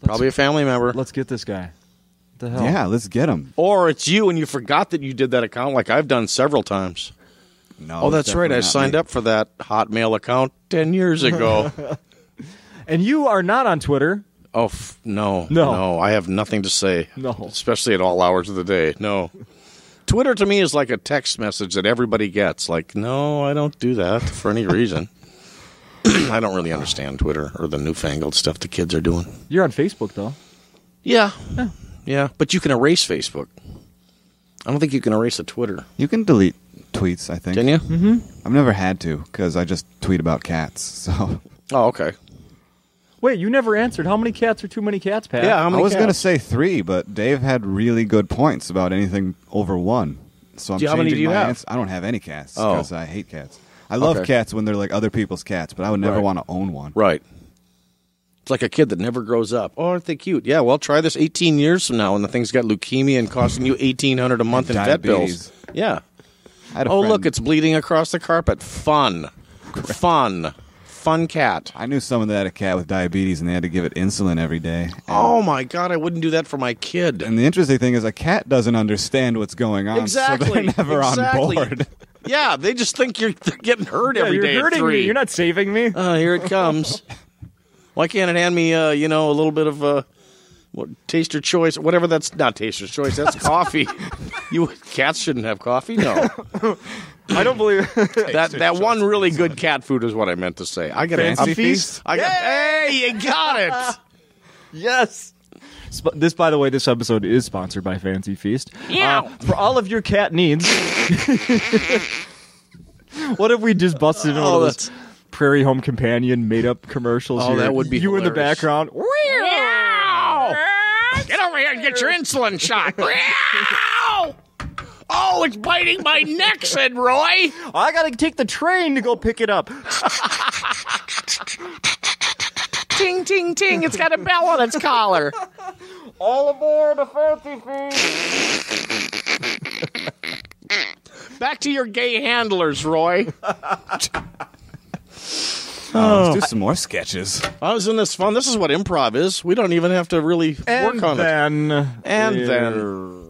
S2: Probably a family member.
S1: Let's get this guy. What the hell?
S3: Yeah, let's get him.
S2: Or it's you and you forgot that you did that account like I've done several times.
S3: No,
S2: Oh, that's right. I signed up for that Hotmail account 10 years ago.
S1: And you are not on Twitter.
S2: Oh, no. I have nothing to say.
S1: No.
S2: Especially at all hours of the day. No. Twitter to me is like a text message that everybody gets. Like, no, I don't do that for any reason. I don't really understand Twitter or the newfangled stuff the kids are doing.
S1: You're on Facebook, though.
S2: Yeah. But you can erase Facebook. I don't think you can erase a Twitter.
S3: You can delete tweets, I think.
S2: Can you?
S1: Mm-hmm.
S3: I've never had to because I just tweet about cats. So.
S2: Oh, okay.
S1: Wait, you never answered. How many cats are too many cats, Pat?
S2: Yeah, how many
S3: I was
S2: cats?
S3: going to say 3, but Dave had really good points about anything over 1. So I'm
S2: How many
S3: changing
S2: do you
S3: my
S2: have?
S3: answer. I don't have any cats
S2: Oh.
S3: because I hate cats. I love
S2: Okay.
S3: cats when they're like other people's cats, but I would never
S2: Right.
S3: want to own one.
S2: Right. It's like a kid that never grows up. Oh, aren't they cute? Yeah, well, try this 18 years from now when the thing's got leukemia and costing you $1,800 a month in vet bills.
S3: Diabetes.
S2: Yeah.
S3: I had a
S2: Oh,
S3: friend-
S2: look, it's bleeding across the carpet. Fun. Fun cat.
S3: I knew someone that had a cat with diabetes and they had to give it insulin every day. And,
S2: Oh, my God, I wouldn't do that for my kid.
S3: and the interesting thing is a cat doesn't understand what's going on,
S2: Exactly.
S3: so they're never
S2: Exactly.
S3: on board.
S2: Yeah, they just think they're getting hurt
S1: Yeah,
S2: every
S1: you're
S2: day at
S1: hurting
S2: 3.
S1: me. You're not saving me.
S2: Here it comes. Why can't it hand me, a little bit of Taster Choice? Whatever that's not Taster's Choice. That's coffee. Cats shouldn't have coffee. No,
S1: I don't believe
S2: that one really good cat food is what I meant to say. I got
S3: Fancy
S2: a
S3: Feast?
S2: Hey, you got it.
S1: Yes. This, by the way, this episode is sponsored by Fancy Feast.
S2: Yeah.
S1: For all of your cat needs. What if we just busted in one of those Prairie Home Companion made-up commercials?
S2: Oh,
S1: here?
S2: that would be
S1: you in the
S2: hilarious.
S1: background.
S2: Get over here and get your insulin shot. Oh, it's biting my neck, said Roy.
S1: I gotta take the train to go pick it up.
S2: Ting, ting, ting. It's got a bell on its collar.
S1: All aboard the Fancy Feast.
S2: Back to your gay handlers, Roy.
S3: Let's do some more sketches.
S2: Oh, isn't this fun? This is what improv is. We don't even have to really work on it.
S1: And
S2: then,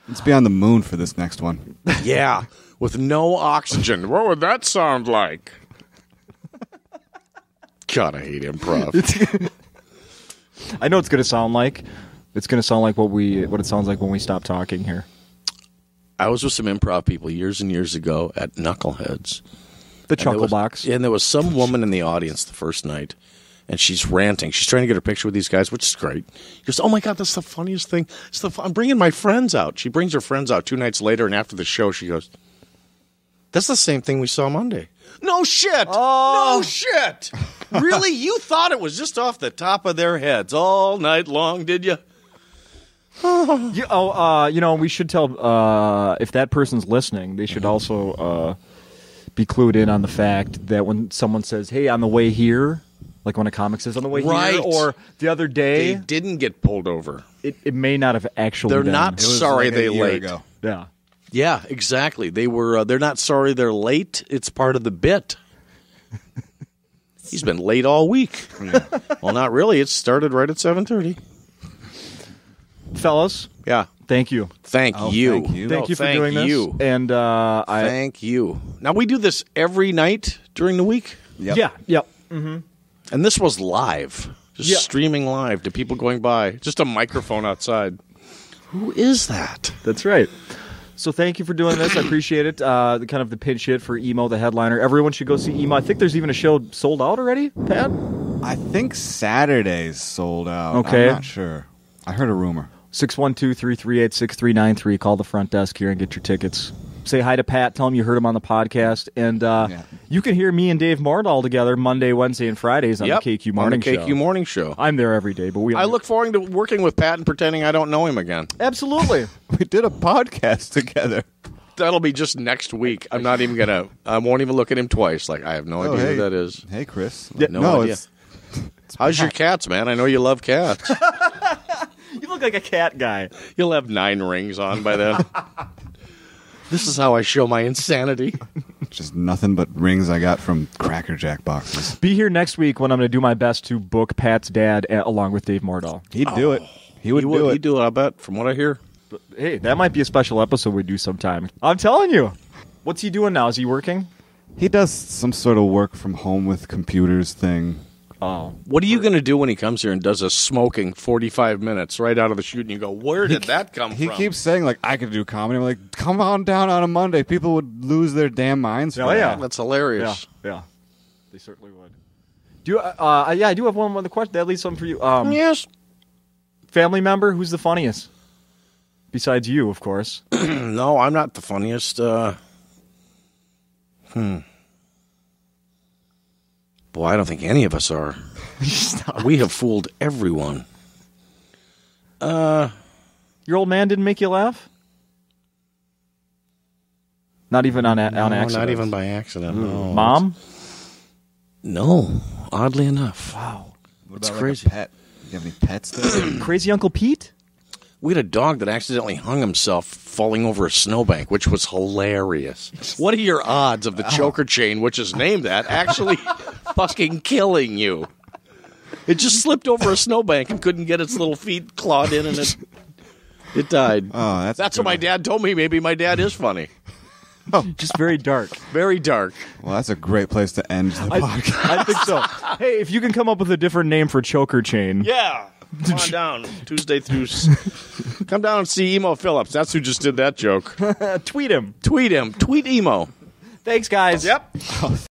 S3: Let's be on the moon for this next one.
S2: yeah, with no oxygen. What would that sound like? God, I hate improv.
S1: I know it's gonna sound like. It's gonna sound like what it sounds like when we stop talking here.
S2: I was with some improv people years and years ago at Knuckleheads.
S1: The Chuckle Box.
S2: And there was some woman in the audience the first night, and she's ranting. She's trying to get her picture with these guys, which is great. She goes, oh, my God, that's the funniest thing. I'm bringing my friends out. She brings her friends out 2 nights later, and after the show, she goes, that's the same thing we saw Monday. No shit.
S1: Oh.
S2: No shit. Really? You thought it was just off the top of their heads all night long, did you?
S1: We should tell if that person's listening, they should also be clued in on the fact that when someone says, hey, on the way here, like when a comic says on the way
S2: Right.
S1: here, or the other day,
S2: They didn't get pulled over.
S1: it may not have actually
S2: They're
S1: been.
S2: not
S3: It was
S2: sorry
S3: like a
S2: they
S3: year
S2: late.
S3: ago.
S1: Yeah.
S2: Yeah, exactly. They were. They're not sorry they're late. It's part of the bit. He's been late all week. Well, not really. It started right at 7:30.
S1: Fellas,
S2: Yeah.
S1: thank you.
S2: Thank you.
S3: Thank you.
S1: Thank you for doing this.
S2: You.
S1: And
S2: Thank you. Now we do this every night during the week,
S3: Yep.
S1: Yep.
S2: and this was live, just
S1: Yeah.
S2: streaming live to people going by. Just a microphone outside. Who is that?
S1: That's right. So thank you for doing this. I appreciate it. The pinch hit for Emo, the headliner. Everyone should go see Emo. I think there's even a show sold out already, Pat?
S3: I think Saturday's sold out.
S1: Okay.
S3: I'm not sure. I heard a rumor.
S1: 612-338-6393. Call the front desk here and get your tickets. say hi to Pat. Tell him you heard him on the podcast. And you can hear me and Dave Mordal together Monday, Wednesday, and Fridays on the KQ Morning Show.
S2: KQ Morning Show.
S1: I'm there every day. But
S2: I look forward to working with Pat and pretending I don't know him again.
S1: Absolutely.
S3: We did a podcast together.
S2: That'll be just next week. I won't even look at him twice. Like, I have no idea who that is.
S3: Hey, Chris.
S2: No idea. How's your cats, man? I know you love cats.
S1: You look like a cat guy.
S2: You'll have 9 rings on by then. This is how I show my insanity.
S3: Just nothing but rings I got from Cracker Jack boxes.
S1: Be here next week when I'm going to do my best to book Pat's dad along with Dave Mordal.
S3: He'd do it. He would do it.
S2: He'd do it, I bet, from what I hear.
S1: But, hey, that might be a special episode we do sometime. I'm telling you. What's he doing now? Is he working?
S3: He does some sort of work from home with computers thing.
S1: Oh.
S2: What are you going to do when he comes here and does a smoking 45 minutes right out of the shoot and you go, where did that come from?
S3: He keeps saying, like, I could do comedy. I'm like, come on down on a Monday. People would lose their damn minds.
S1: Oh, yeah.
S2: That's hilarious.
S1: Yeah. They certainly would. I do have one other question. That leaves something for you.
S2: Yes.
S1: Family member, who's the funniest? Besides you, of course.
S2: No, I'm not the funniest. Boy, I don't think any of us are. We have fooled everyone.
S1: Your old man didn't make you laugh? Not even on accident?
S2: Not even by accident, no.
S1: Mom?
S2: No, oddly enough.
S1: Wow.
S3: What
S2: It's
S3: about
S2: crazy.
S3: Like a pet? Do you have any pets there?
S1: Crazy Uncle Pete?
S2: We had a dog that accidentally hung himself falling over a snowbank, which was hilarious. What are your odds of the choker chain, which is named that, actually fucking killing you? It just slipped over a snowbank and couldn't get its little feet clawed in, and it died.
S3: Oh,
S2: That's what my dad told me. Maybe my dad is funny.
S1: Just very dark.
S2: Very dark.
S3: Well, that's a great place to end the podcast.
S1: I think so. Hey, if you can come up with a different name for choker chain.
S2: Yeah. Come on down. Tuesday through... Come down and see Emo Phillips. That's who just did that joke.
S1: Tweet him.
S2: Tweet him. Tweet Emo.
S1: Thanks, guys.
S2: Yep.